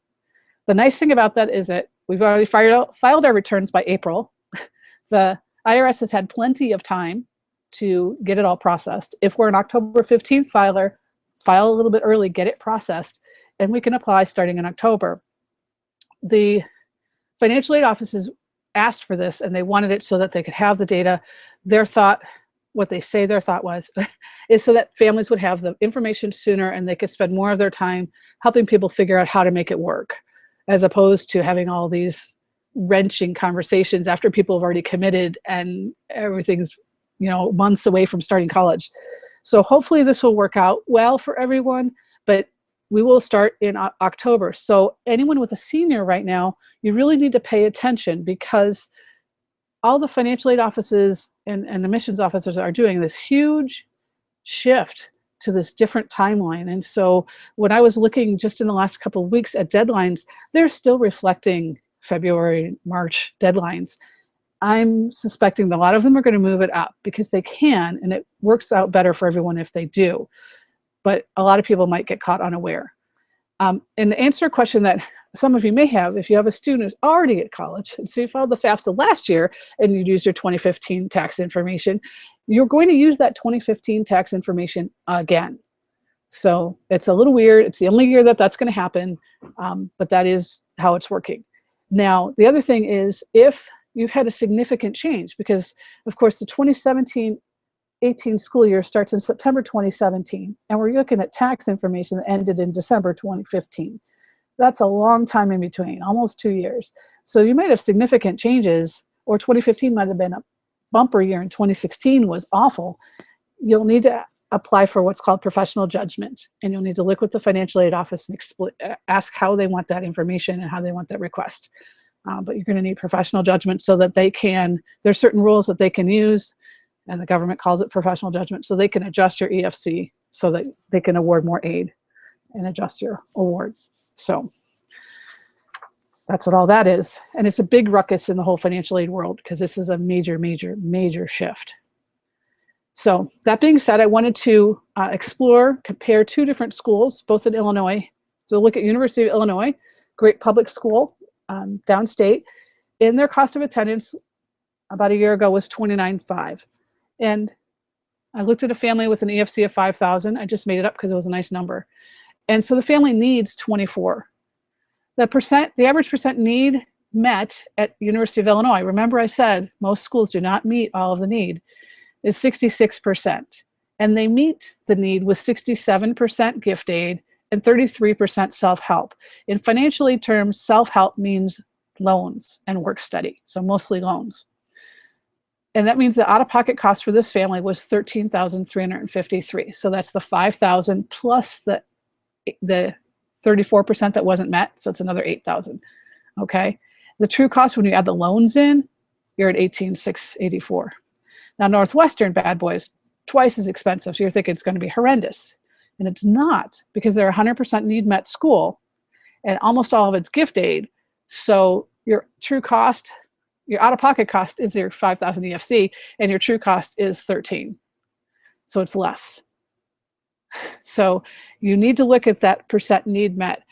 The nice thing about that is that we've already filed our returns by April. The IRS has had plenty of time to get it all processed. If we're an October 15th filer, file a little bit early, get it processed, and we can apply starting in October. The financial aid offices asked for this, and they wanted it so that they could have the data. Their thought, what they say their thought was, is so that families would have the information sooner and they could spend more of their time helping people figure out how to make it work, as opposed to having all these wrenching conversations after people have already committed and everything's months away from starting college. So hopefully this will work out well for everyone, but we will start in October. So anyone with a senior right now, you really need to pay attention, because all the financial aid offices and admissions officers are doing this huge shift to this different timeline. And so when I was looking just in the last couple of weeks at deadlines, they're still reflecting February, March deadlines. I'm suspecting that a lot of them are going to move it up because they can, and it works out better for everyone if they do. But a lot of people might get caught unaware. And to answer a question that some of you may have, if you have a student who's already at college, and so you filed the FAFSA last year and you used your 2015 tax information, you're going to use that 2015 tax information again. So it's a little weird. It's the only year that that's going to happen, but that is how it's working. Now, the other thing is if you've had a significant change, because of course the 2017-18 school year starts in September 2017, and we're looking at tax information that ended in December 2015. That's a long time in between, almost 2 years. So you might have significant changes, or 2015 might have been a bumper year and 2016 was awful. You'll need to apply for what's called professional judgment, and you'll need to look with the financial aid office and ask how they want that information and how they want that request. But you're going to need professional judgment so that they can, there's certain rules that they can use, and the government calls it professional judgment, so they can adjust your EFC so that they can award more aid and adjust your award. So that's what all that is. And it's a big ruckus in the whole financial aid world because this is a major, major, major shift. So that being said, I wanted to compare two different schools, both in Illinois. So look at University of Illinois, great public school, downstate. And their cost of attendance about a year ago was $29,500. And I looked at a family with an EFC of 5,000. I just made it up because it was a nice number. And so the family needs 24. The average percent need met at University of Illinois, remember I said most schools do not meet all of the need, is 66%. And they meet the need with 67% gift aid and 33% self-help. In financial aid terms, self-help means loans and work study, so mostly loans. And that means the out-of-pocket cost for this family was $13,353. So that's the $5,000 plus the 34% that wasn't met, so it's another $8,000. Okay. The true cost when you add the loans in, you're at $18,684. Now Northwestern, bad boys, twice as expensive. So you're thinking it's going to be horrendous. And it's not, because they're a 100% need met school and almost all of it's gift aid. So your true cost, your out-of-pocket cost is your $5,000 EFC and your true cost is 13. So it's less. So you need to look at that percent need met.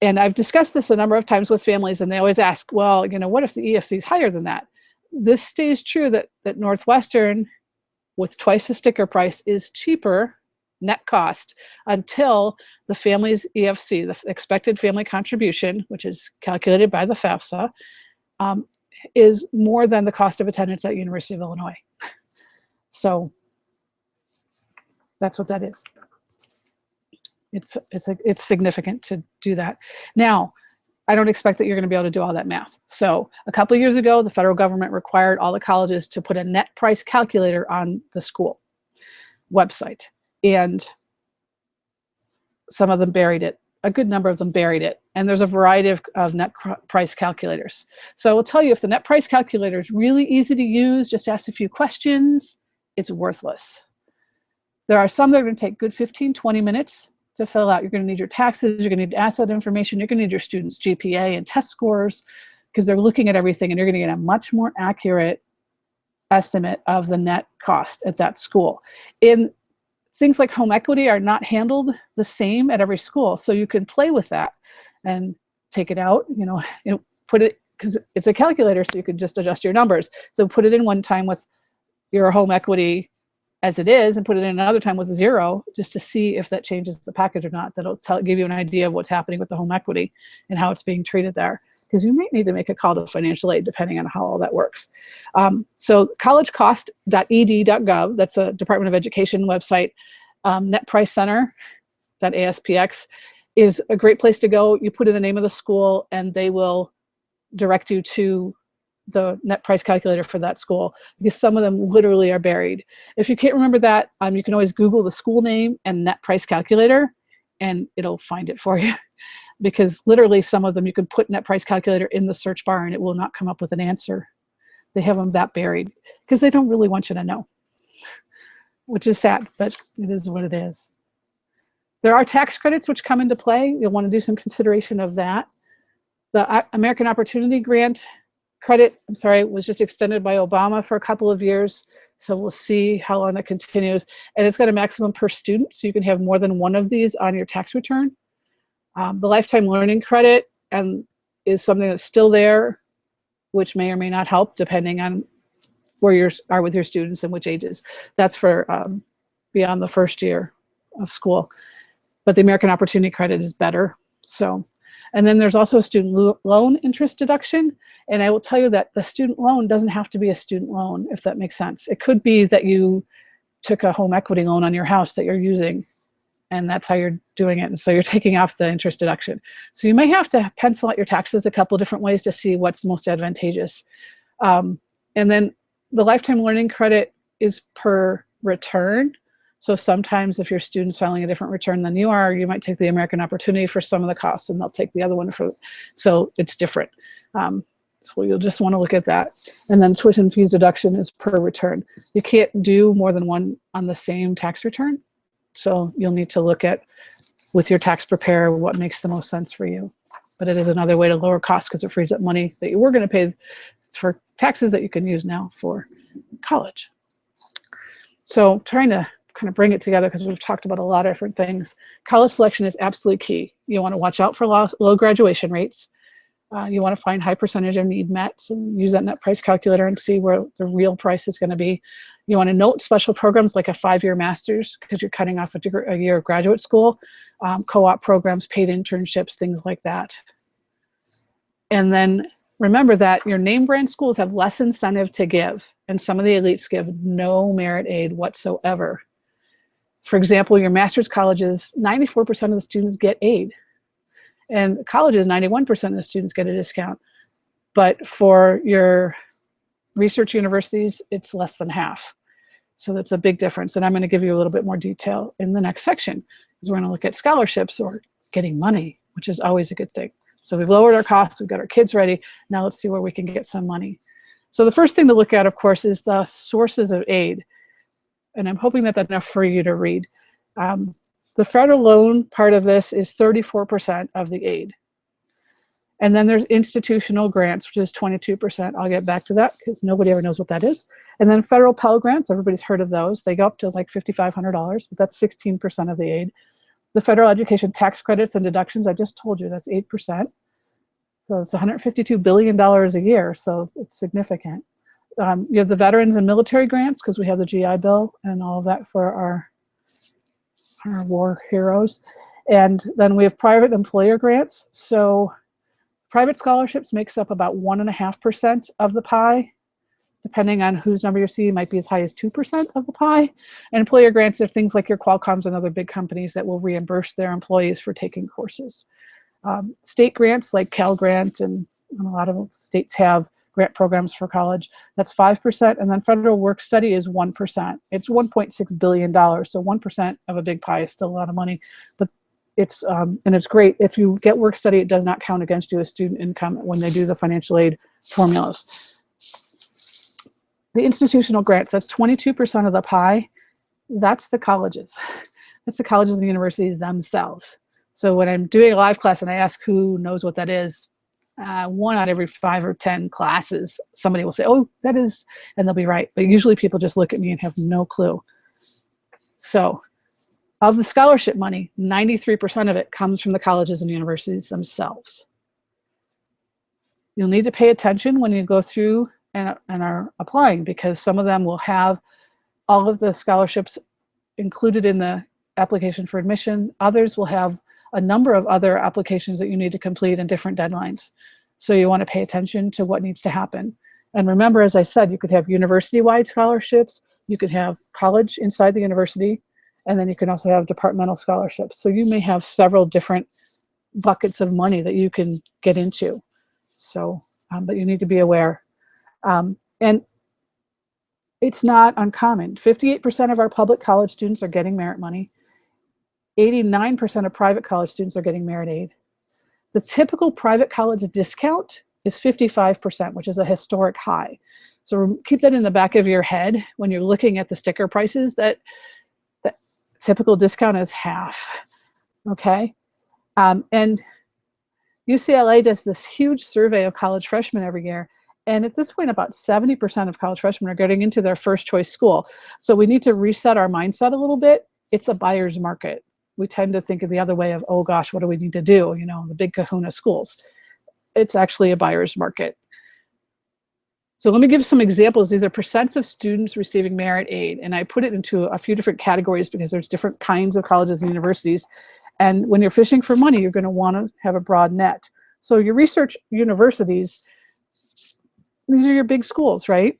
And I've discussed this a number of times with families, and they always ask, well, you know, what if the EFC is higher than that? This stays true that Northwestern, with twice the sticker price, is cheaper net cost until the family's EFC, the expected family contribution, which is calculated by the FAFSA, is more than the cost of attendance at University of Illinois. So that's what that is. It's significant to do that. Now, I don't expect that you're going to be able to do all that math. So a couple of years ago, the federal government required all the colleges to put a net price calculator on the school website. And some of them buried it. A good number of them buried it. And there's a variety of net price calculators. So I will tell you, if the net price calculator is really easy to use, just ask a few questions, it's worthless. There are some that are going to take good 15, 20 minutes to fill out. You're going to need your taxes, you're going to need asset information, you're going to need your students' GPA and test scores, because they're looking at everything and you're going to get a much more accurate estimate of the net cost at that school. In things like home equity are not handled the same at every school. So you can play with that and take it out, put it, because it's a calculator, so you can just adjust your numbers. So put it in one time with your home equity as it is, and put it in another time with 0, just to see if that changes the package or not. That'll give you an idea of what's happening with the home equity and how it's being treated there. Because you might need to make a call to financial aid depending on how all that works. So collegecost.ed.gov, that's a Department of Education website. Net Price Center.aspx is a great place to go. You put in the name of the school and they will direct you to the net price calculator for that school, because some of them literally are buried. If you can't remember that, you can always Google the school name and net price calculator and it'll find it for you. Because literally some of them you can put net price calculator in the search bar and it will not come up with an answer. They have them that buried because they don't really want you to know, which is sad, but it is what it is. There are tax credits which come into play. You'll want to do some consideration of that. The American Opportunity Grant credit, was just extended by Obama for a couple of years. So we'll see how long that continues. And it's got a maximum per student, so you can have more than one of these on your tax return. The lifetime learning credit is something that's still there, which may or may not help depending on where you are with your students and which ages. That's for beyond the first year of school. But the American Opportunity Credit is better. So, and then there's also a student loan interest deduction. And I will tell you that the student loan doesn't have to be a student loan, if that makes sense. It could be that you took a home equity loan on your house that you're using, and that's how you're doing it. And so you're taking off the interest deduction. So you may have to pencil out your taxes a couple of different ways to see what's most advantageous. And then the lifetime learning credit is per return. So sometimes if your student's filing a different return than you are, you might take the American Opportunity for some of the costs and they'll take the other one so it's different. So you'll just want to look at that. And then tuition fees deduction is per return. You can't do more than one on the same tax return. So you'll need to look at, with your tax preparer, what makes the most sense for you. But it is another way to lower costs because it frees up money that you were going to pay for taxes that you can use now for college. So trying to kind of bring it together, because we've talked about a lot of different things. College selection is absolutely key. You want to watch out for low graduation rates. You want to find high percentage of need met, so use that net price calculator and see where the real price is going to be. You want to note special programs like a 5-year master's, because you're cutting off a year of graduate school, co-op programs, paid internships, things like that. And then remember that your name brand schools have less incentive to give, and some of the elites give no merit aid whatsoever. For example, your master's colleges, 94% of the students get aid. And colleges, 91% of the students get a discount. But for your research universities, it's less than half. So that's a big difference. And I'm going to give you a little bit more detail in the next section, because we're going to look at scholarships or getting money, which is always a good thing. So we've lowered our costs, we've got our kids ready. Now let's see where we can get some money. So the first thing to look at, of course, is the sources of aid. And I'm hoping that that's enough for you to read. The federal loan part of this is 34% of the aid. And then there's institutional grants, which is 22%. I'll get back to that because nobody ever knows what that is. And then federal Pell Grants, everybody's heard of those. They go up to like $5,500, but that's 16% of the aid. The federal education tax credits and deductions, I just told you, that's 8%. So it's $152 billion a year, so it's significant. You have the veterans and military grants because we have the GI Bill and all of that for our war heroes. And then we have private employer grants. So private scholarships makes up about 1.5% of the pie. Depending on whose number you see, it might be as high as 2% of the pie. And employer grants are things like your Qualcomms and other big companies that will reimburse their employees for taking courses. State grants like Cal Grant, and a lot of states have grant programs for college, that's 5%. And then federal work study is 1%. It's $1.6 billion. So 1% of a big pie is still a lot of money, but it's and it's great. If you get work study, it does not count against you as student income when they do the financial aid formulas. The institutional grants, that's 22% of the pie. That's the colleges. That's the colleges and universities themselves. So when I'm doing a live class and I ask who knows what that is, 1 out of every 5 or 10 classes, somebody will say, oh, that is, and they'll be right. But usually people just look at me and have no clue. So of the scholarship money, 93% of it comes from the colleges and universities themselves. You'll need to pay attention when you go through and are applying, because some of them will have all of the scholarships included in the application for admission. Others will have a number of other applications that you need to complete and different deadlines. So you want to pay attention to what needs to happen. And remember, as I said, you could have university-wide scholarships, you could have college inside the university, and then you can also have departmental scholarships. So you may have several different buckets of money that you can get into. So, but you need to be aware. And it's not uncommon. 58% of our public college students are getting merit money. 89% of private college students are getting merit aid. The typical private college discount is 55%, which is a historic high. So keep that in the back of your head when you're looking at the sticker prices, that typical discount is half, okay? And UCLA does this huge survey of college freshmen every year. And at this point, about 70% of college freshmen are getting into their first choice school. So we need to reset our mindset a little bit. It's a buyer's market. We tend to think of the other way of, oh gosh, what do we need to do? You know, the big kahuna schools. It's actually a buyer's market. So let me give some examples. These are percents of students receiving merit aid. And I put it into a few different categories because there's different kinds of colleges and universities. And when you're fishing for money, you're going to want to have a broad net. So your research universities, these are your big schools, right?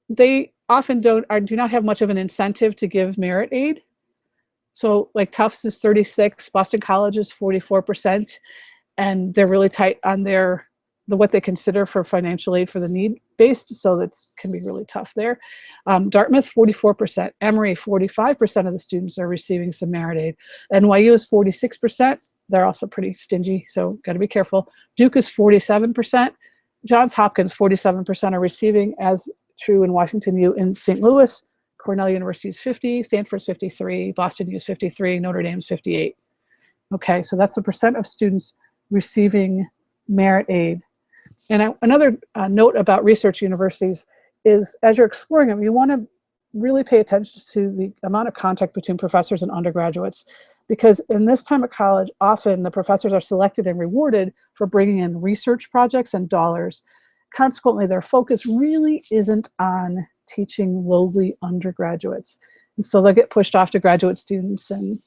They often do not have much of an incentive to give merit aid. So like Tufts is 36, Boston College is 44%, and they're really tight on what they consider for financial aid for the need-based, so that can be really tough there. Dartmouth, 44%. Emory, 45% of the students are receiving some merit aid. NYU is 46%. They're also pretty stingy, so got to be careful. Duke is 47%. Johns Hopkins, 47% are receiving, as true in Washington U in St. Louis. Cornell University is 50, Stanford's 53, Boston U is 53, Notre Dame's 58. Okay, so that's the percent of students receiving merit aid. And another note about research universities is, as you're exploring them, you want to really pay attention to the amount of contact between professors and undergraduates, because in this time of college, often the professors are selected and rewarded for bringing in research projects and dollars. Consequently, their focus really isn't on teaching lowly undergraduates. And so they'll get pushed off to graduate students, and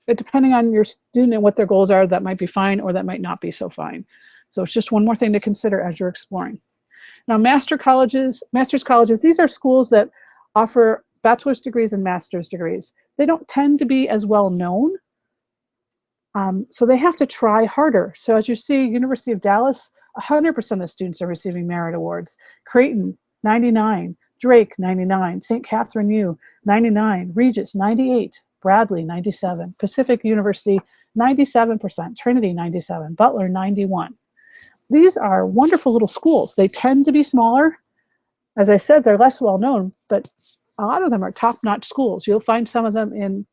depending on your student and what their goals are, that might be fine or that might not be so fine. So it's just one more thing to consider as you're exploring. Now, master's colleges, these are schools that offer bachelor's degrees and master's degrees. They don't tend to be as well known. So they have to try harder. So as you see, University of Dallas, 100% of the students are receiving merit awards. Creighton, 99. Drake, 99. St. Catherine U, 99. Regis, 98. Bradley, 97. Pacific University, 97%. Trinity, 97. Butler, 91. These are wonderful little schools. They tend to be smaller. As I said, they're less well known, but a lot of them are top-notch schools. You'll find some of them in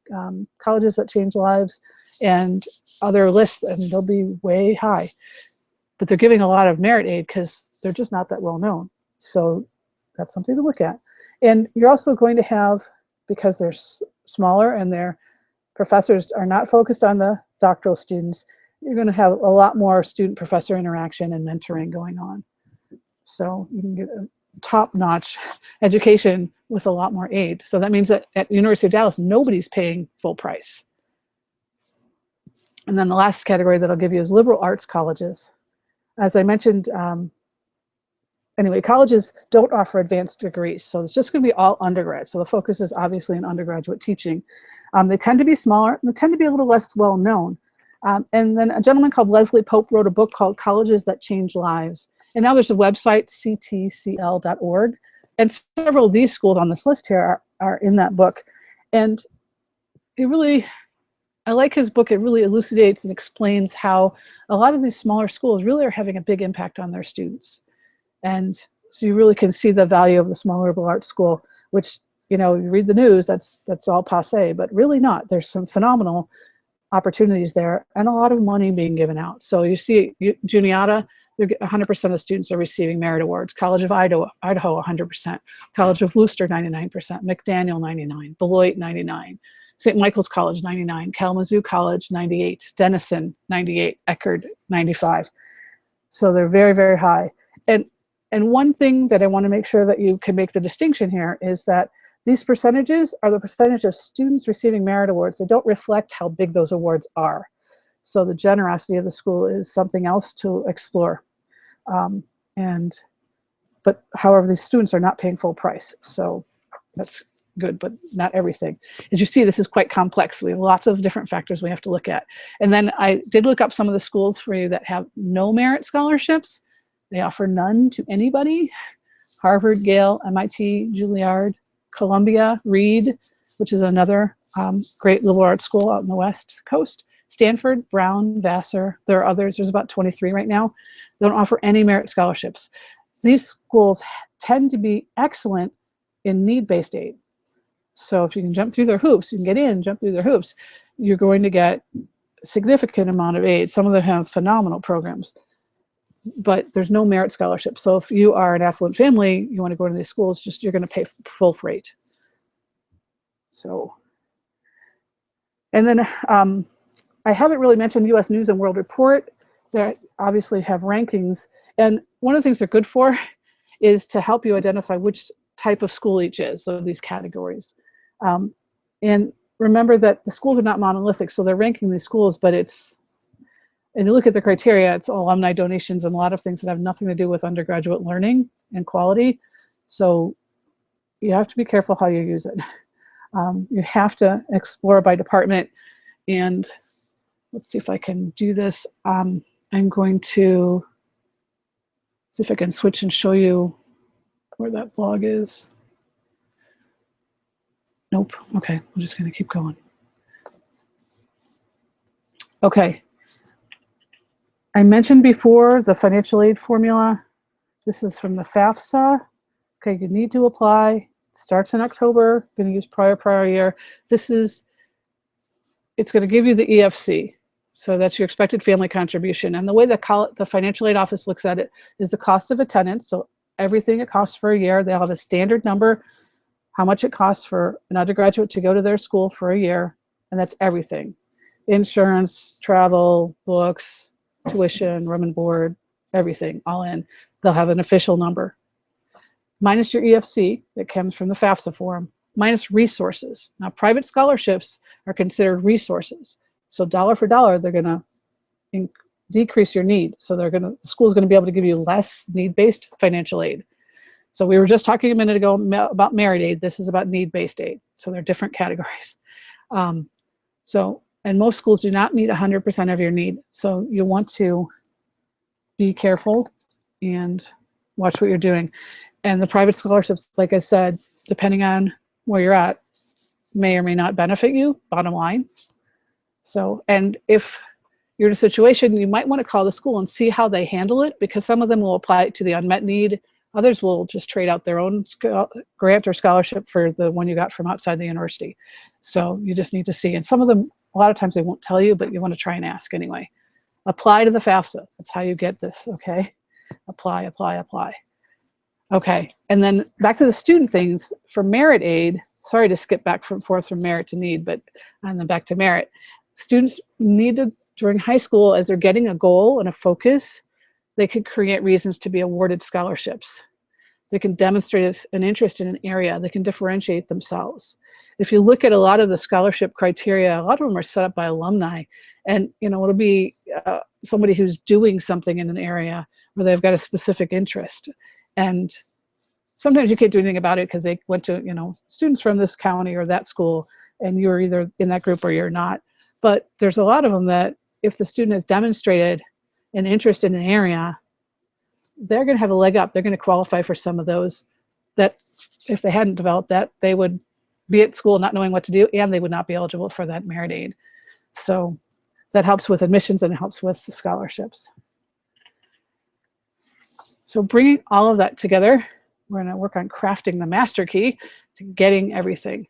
colleges that change lives and other lists, and they'll be way high. But they're giving a lot of merit aid because they're just not that well known. So that's something to look at. And you're also going to have, because they're smaller and their professors are not focused on the doctoral students, you're going to have a lot more student-professor interaction and mentoring going on. So you can get a top-notch education with a lot more aid. So that means that at the University of Dallas, nobody's paying full price. And then the last category that I'll give you is liberal arts colleges. As I mentioned, anyway, colleges don't offer advanced degrees, so it's just going to be all undergrad. So the focus is obviously in undergraduate teaching. They tend to be smaller, and they tend to be a little less well known. And then a gentleman called Leslie Pope wrote a book called Colleges That Change Lives. And now there's a website, ctcl.org. And several of these schools on this list here are in that book. And it really, I like his book. It really elucidates and explains how a lot of these smaller schools really are having a big impact on their students. And so you really can see the value of the small liberal arts school, which, you know, you read the news, that's all passé, but really not. There's some phenomenal opportunities there and a lot of money being given out. So you see Juniata, 100% of students are receiving merit awards. College of Idaho, 100%. College of Worcester, 99%. McDaniel, 99. Beloit, 99. St. Michael's College, 99. Kalamazoo College, 98. Denison, 98. Eckerd, 95. So they're very, very high. And one thing that I want to make sure that you can make the distinction here is that these percentages are the percentage of students receiving merit awards. They don't reflect how big those awards are. So the generosity of the school is something else to explore. But however, these students are not paying full price. So that's good, but not everything. As you see, this is quite complex. We have lots of different factors we have to look at. And then I did look up some of the schools for you that have no merit scholarships. They offer none to anybody. Harvard, Yale, MIT, Juilliard, Columbia, Reed, which is another great liberal arts school out in the West Coast. Stanford, Brown, Vassar, there are others, there's about 23 right now. They don't offer any merit scholarships. These schools tend to be excellent in need-based aid. So if you can jump through their hoops, you can get in, jump through their hoops, you're going to get a significant amount of aid. Some of them have phenomenal programs, but there's no merit scholarship. So if you are an affluent family, you want to go to these schools, just you're going to pay full freight. So, and then I haven't really mentioned U.S. News and World Report. They obviously have rankings. And one of the things they're good for is to help you identify which type of school each is, so these categories. And remember that the schools are not monolithic, so they're ranking these schools, but it's, and you look at the criteria, it's alumni donations and a lot of things that have nothing to do with undergraduate learning and quality. So you have to be careful how you use it. You have to explore by department. And let's see if I can do this. I'm going to see if I can switch and show you where that blog is. Nope. Okay, I'm just going to keep going. Okay. I mentioned before the financial aid formula. This is from the FAFSA. Okay, you need to apply. It starts in October. Going to use prior year. This is, it's going to give you the EFC. So that's your expected family contribution. And the way the financial aid office looks at it is the cost of attendance. So everything it costs for a year, they'll have a standard number, how much it costs for an undergraduate to go to their school for a year. And that's everything. Insurance, travel, books, tuition, room and board, everything, all in. They'll have an official number. Minus your EFC that comes from the FAFSA form, minus resources. Now, private scholarships are considered resources. So dollar for dollar, they're going to decrease your need. So the school is going to be able to give you less need-based financial aid. So we were just talking a minute ago about merit aid. This is about need-based aid. So they're different categories. And most schools do not meet 100% of your need. So you want to be careful and watch what you're doing. And the private scholarships, like I said, depending on where you're at, may or may not benefit you, bottom line. So, and if you're in a situation, you might want to call the school and see how they handle it, because some of them will apply it to the unmet need. Others will just trade out their own grant or scholarship for the one you got from outside the university. So you just need to see. And some of them, a lot of times they won't tell you, but you want to try and ask anyway. Apply to the FAFSA. That's how you get this, okay? Apply, apply, apply. Okay, and then back to the student things. For merit aid, sorry to skip back and forth from merit to need, and then back to merit. Students need to, during high school, as they're getting a goal and a focus, they could create reasons to be awarded scholarships. They can demonstrate an interest in an area. They can differentiate themselves. If you look at a lot of the scholarship criteria, a lot of them are set up by alumni. And it'll be somebody who's doing something in an area where they've got a specific interest. And sometimes you can't do anything about it because they went to, students from this county or that school, and you're either in that group or you're not. But there's a lot of them that if the student has demonstrated an interest in an area, they're going to have a leg up. They're going to qualify for some of those that if they hadn't developed that, they would be at school not knowing what to do, and they would not be eligible for that merit aid. So that helps with admissions and it helps with the scholarships. So bringing all of that together, we're going to work on crafting the master key to getting everything.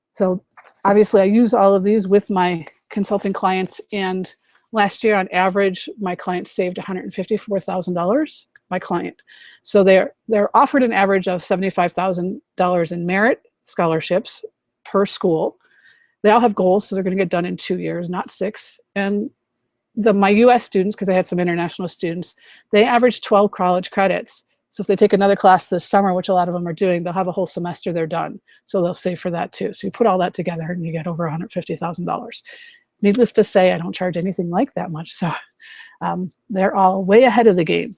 So obviously I use all of these with my consulting clients, and last year on average, my clients saved $154,000, my client. So they're offered an average of $75,000 in merit scholarships per school. They all have goals, so they're going to get done in 2 years, not 6. And my US students, because I had some international students, they average 12 college credits. So if they take another class this summer, which a lot of them are doing, they'll have a whole semester, they're done. So they'll save for that too. So you put all that together and you get over $150,000. Needless to say, I don't charge anything like that much. So they're all way ahead of the game.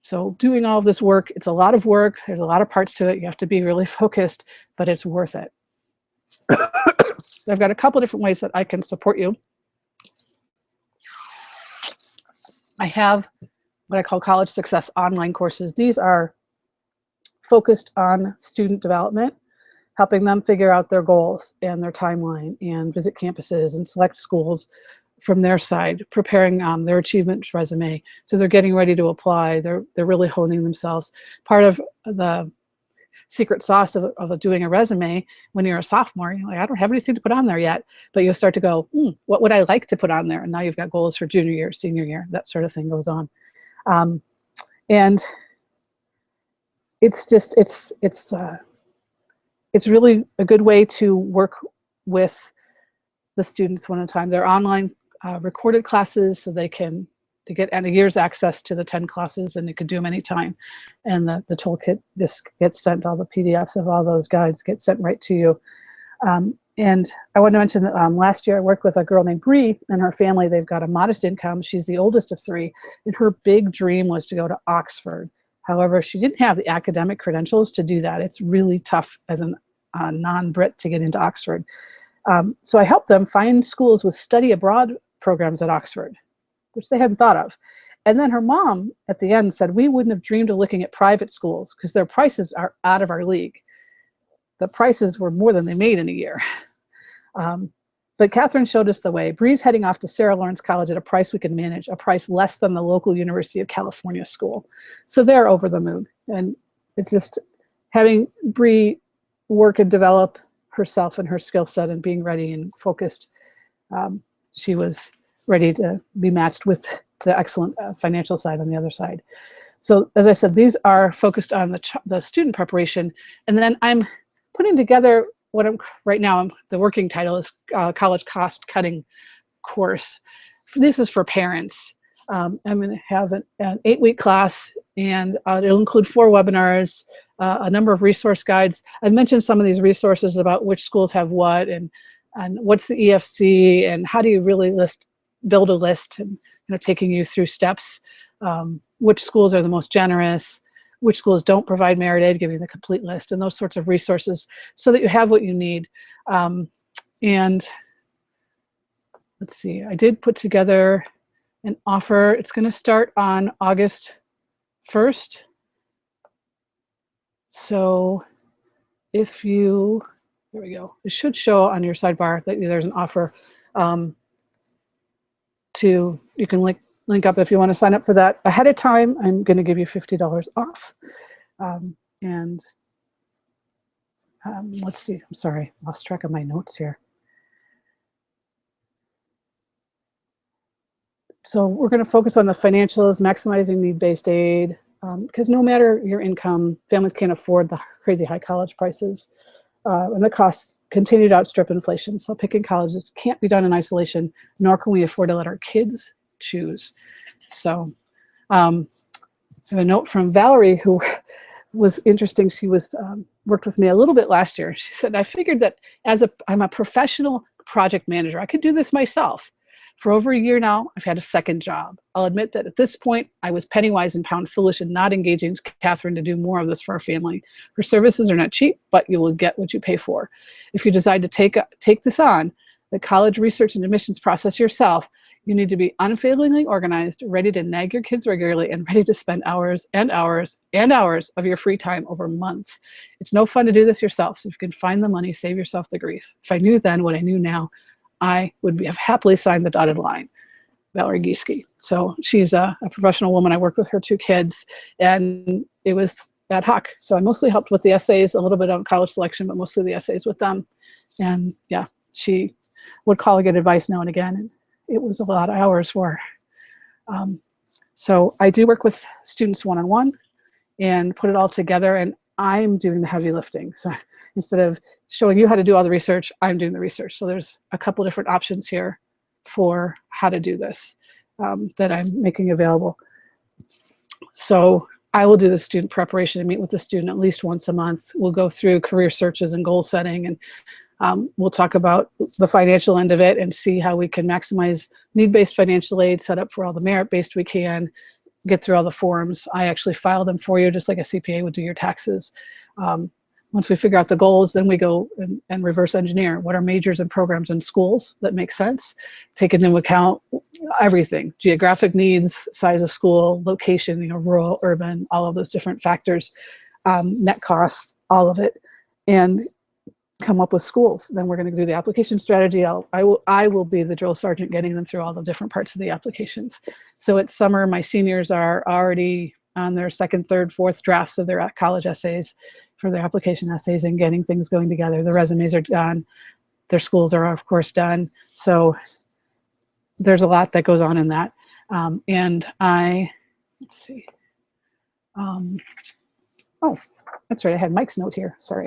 So doing all of this work, it's a lot of work. There's a lot of parts to it. You have to be really focused, but it's worth it. I've got a couple different ways that I can support you. I have what I call College Success online courses. These are focused on student development, helping them figure out their goals and their timeline and visit campuses and select schools from their side, preparing their achievement resume. So they're getting ready to apply. They're really honing themselves. Part of the secret sauce of doing a resume when you're a sophomore, you're like, I don't have anything to put on there yet, but you'll start to go, what would I like to put on there? And now you've got goals for junior year, senior year, that sort of thing goes on. And it's just, it's really a good way to work with the students one at a time. They're online recorded classes, so they get a year's access to the 10 classes, and they can do them anytime. And the toolkit just gets sent, all the PDFs of all those guides get sent right to you. And I want to mention that last year I worked with a girl named Bree and her family. They've got a modest income. She's the oldest of 3, and her big dream was to go to Oxford. However, she didn't have the academic credentials to do that. It's really tough as a non-Brit to get into Oxford. So I helped them find schools with study abroad programs at Oxford, which they hadn't thought of. And then her mom at the end said, we wouldn't have dreamed of looking at private schools because their prices are out of our league. The prices were more than they made in a year. But Katherine showed us the way. Bree's heading off to Sarah Lawrence College at a price we can manage, a price less than the local University of California school. So they're over the moon. And it's just having Bree work and develop herself and her skill set and being ready and focused. She was ready to be matched with the excellent financial side on the other side. So as I said, these are focused on the student preparation. And then I'm putting together what right now, the working title is College Cost Cutting Course. This is for parents. I'm going to have an 8-week class, and it'll include 4 webinars, a number of resource guides. I've mentioned some of these resources about which schools have what, and what's the EFC, and how do you really build a list, and taking you through steps, which schools are the most generous, which schools don't provide merit aid, giving the complete list and those sorts of resources so that you have what you need. And let's see, I did put together an offer. It's going to start on August 1st. So if you, there we go, it should show on your sidebar that there's an offer you can link up if you want to sign up for that ahead of time. I'm going to give you $50 off. Let's see, I'm sorry, lost track of my notes here. So we're going to focus on the financials, maximizing need-based aid, because no matter your income, families can't afford the crazy high college prices, and the costs continue to outstrip inflation. So picking colleges can't be done in isolation, nor can we afford to let our kids choose. So I have a note from Valerie, who was interesting. She was worked with me a little bit last year. She said, I figured that I'm a professional project manager, I could do this myself. For over a year now, I've had a second job. I'll admit that at this point, I was penny wise and pound foolish in not engaging Katherine to do more of this for our family. Her services are not cheap, but you will get what you pay for. If you decide to take this on, the college research and admissions process yourself, you need to be unfailingly organized, ready to nag your kids regularly, and ready to spend hours and hours and hours of your free time over months. It's no fun to do this yourself, so if you can find the money, save yourself the grief. If I knew then what I knew now, I would have happily signed the dotted line. Valerie Gieske. So she's a professional woman. I worked with her 2 kids, and it was ad hoc. So I mostly helped with the essays, a little bit on college selection, but mostly the essays with them. And yeah, she would call and get advice now and again. And it was a lot of hours for her. So I do work with students one-on-one and put it all together, and I'm doing the heavy lifting. So instead of showing you how to do all the research, I'm doing the research. So there's a couple different options here for how to do this that I'm making available. So I will do the student preparation and meet with the student at least once a month. We'll go through career searches and goal setting, and we'll talk about the financial end of it and see how we can maximize need-based financial aid, set up for all the merit-based we can, get through all the forms. I actually file them for you just like a CPA would do your taxes. Once we figure out the goals, then we go and reverse engineer what are majors and programs in schools that make sense, taking into account everything, geographic needs, size of school, location, rural, urban, all of those different factors, net costs, all of it, and come up with schools. Then we're going to do the application strategy. I will be the drill sergeant getting them through all the different parts of the applications. So it's summer, my seniors are already on their 2nd, 3rd, 4th drafts of their college essays for their application essays and getting things going together. The resumes are done. Their schools are, of course, done. So there's a lot that goes on in that. And let's see. Oh, that's right. I had Mike's note here. Sorry.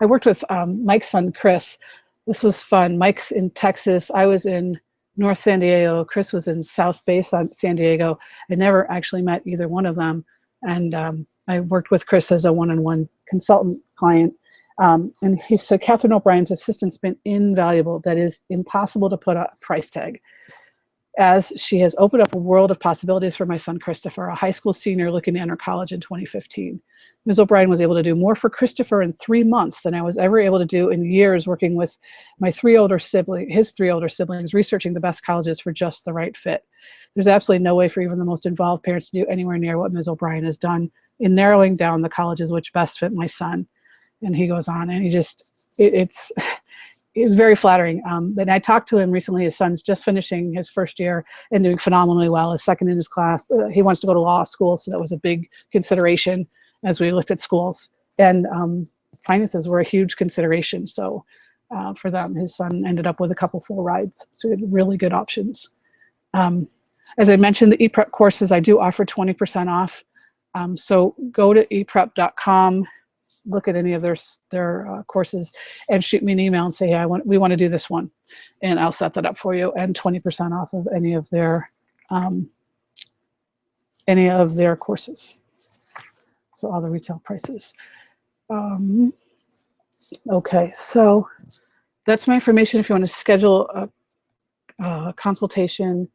I worked with Mike's son, Chris. This was fun. Mike's in Texas. I was in North San Diego. Chris was in South Bay, San Diego. I never actually met either one of them. And I worked with Chris as a one-on-one consultant client. And he said, Katherine O'Brien's assistant's been invaluable. That is impossible to put a price tag, as she has opened up a world of possibilities for my son, Christopher, a high school senior looking to enter college in 2015. Ms. O'Brien was able to do more for Christopher in 3 months than I was ever able to do in years working with his 3 older siblings, researching the best colleges for just the right fit. There's absolutely no way for even the most involved parents to do anywhere near what Ms. O'Brien has done in narrowing down the colleges which best fit my son. And he goes on, and it's very flattering. But I talked to him recently. His son's just finishing his 1st year and doing phenomenally well. His 2nd in his class. He wants to go to law school, so that was a big consideration as we looked at schools. And finances were a huge consideration. So for them, his son ended up with a couple full rides. So we had really good options. As I mentioned, the ePrep courses, I do offer 20% off. So go to eprep.com. Look at any of their courses and shoot me an email and say, hey, we want to do this one, and I'll set that up for you, and 20% off of any of their courses. So all the retail prices. Okay, so that's my information. If you want to schedule a consultation,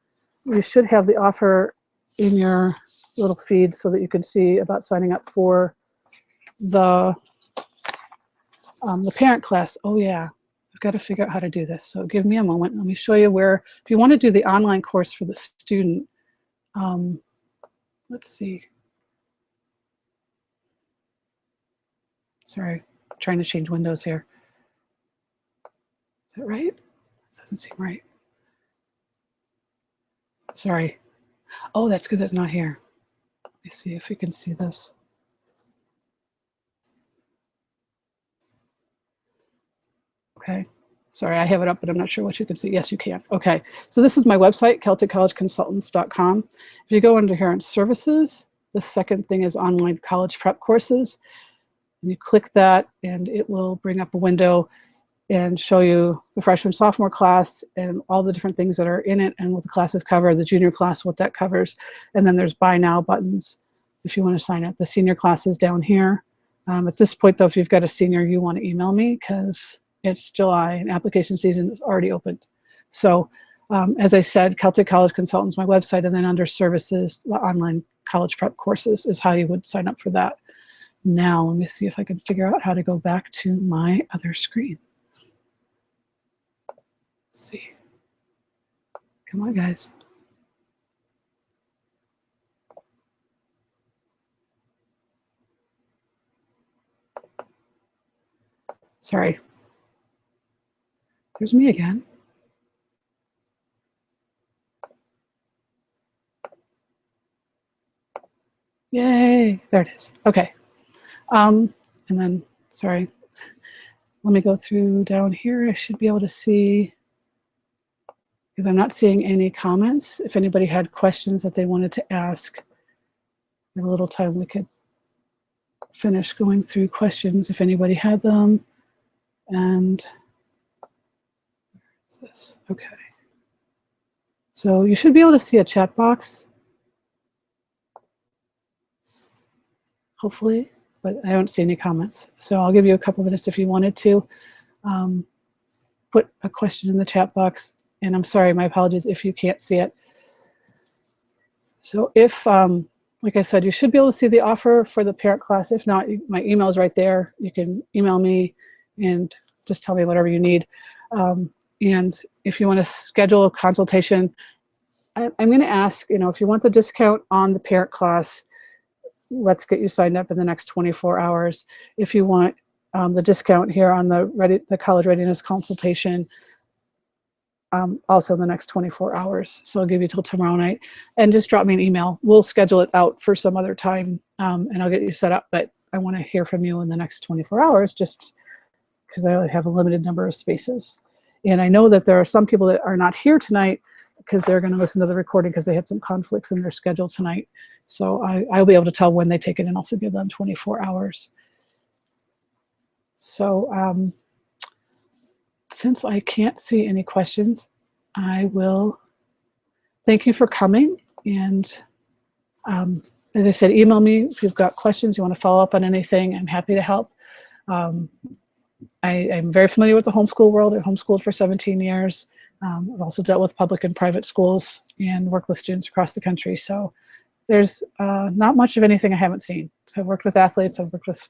you should have the offer in your little feed so that you can see about signing up for the parent class. Oh yeah, I've got to figure out how to do this. So give me a moment. Let me show you where, if you want to do the online course for the student, let's see. Sorry, I'm trying to change windows here. Is that right? This doesn't seem right. Sorry. Oh, that's because it's not here. Let me see if we can see this. Okay. Sorry, I have it up, but I'm not sure what you can see. Yes, you can. Okay. So this is my website, CelticCollegeConsultants.com. If you go under here on services, the second thing is online college prep courses. And you click that and it will bring up a window and show you the freshman sophomore class and all the different things that are in it and what the classes cover, the junior class, what that covers. And then there's buy now buttons if you want to sign up. The senior class is down here. At this point though, if you've got a senior, you want to email me because it's July and application season is already opened. So as I said, Celtic College Consultants, my website, and then under services, the online college prep courses is how you would sign up for that. Now, let me see if I can figure out how to go back to my other screen. Let's see. Come on, guys. Sorry. There's me again. Yay, there it is. Okay. And then, sorry, let me go through down here. I should be able to see, because I'm not seeing any comments. If anybody had questions that they wanted to ask, we have a little time we could finish going through questions if anybody had them. And what's this? Okay. So you should be able to see a chat box, hopefully, but I don't see any comments. So I'll give you a couple minutes if you wanted to put a question in the chat box. And I'm sorry, my apologies if you can't see it. So if, like I said, you should be able to see the offer for the parent class. If not, my email is right there. You can email me and just tell me whatever you need. And if you want to schedule a consultation, I'm going to ask, if you want the discount on the parent class, let's get you signed up in the next 24 hours. If you want the discount here on the college readiness consultation, also in the next 24 hours. So I'll give you till tomorrow night. And just drop me an email. We'll schedule it out for some other time, and I'll get you set up. But I want to hear from you in the next 24 hours just because I only have a limited number of spaces. And I know that there are some people that are not here tonight because they're going to listen to the recording because they had some conflicts in their schedule tonight. So I'll be able to tell when they take it and also give them 24 hours. So since I can't see any questions, I will thank you for coming. And as I said, email me if you've got questions, you want to follow up on anything. I'm happy to help. I'm very familiar with the homeschool world. I've homeschooled for 17 years. I've also dealt with public and private schools and worked with students across the country. So there's not much of anything I haven't seen. So I've worked with athletes, I've worked with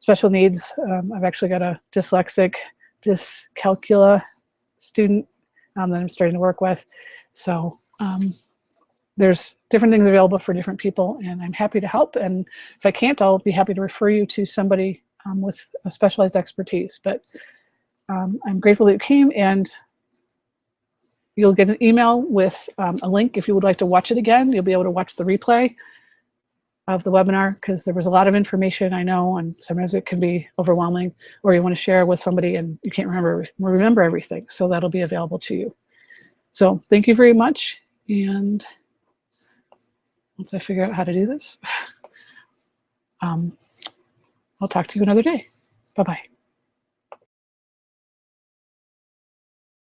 special needs. I've actually got a dyslexic, dyscalculia student that I'm starting to work with. So there's different things available for different people, and I'm happy to help. And if I can't, I'll be happy to refer you to somebody with a specialized expertise. But I'm grateful that you came, and you'll get an email with a link if you would like to watch it again. You'll be able to watch the replay of the webinar because there was a lot of information, I know, and sometimes it can be overwhelming, or you want to share with somebody and you can't remember everything. So that'll be available to you. So thank you very much. And once I figure out how to do this, I'll talk to you another day. Bye-bye.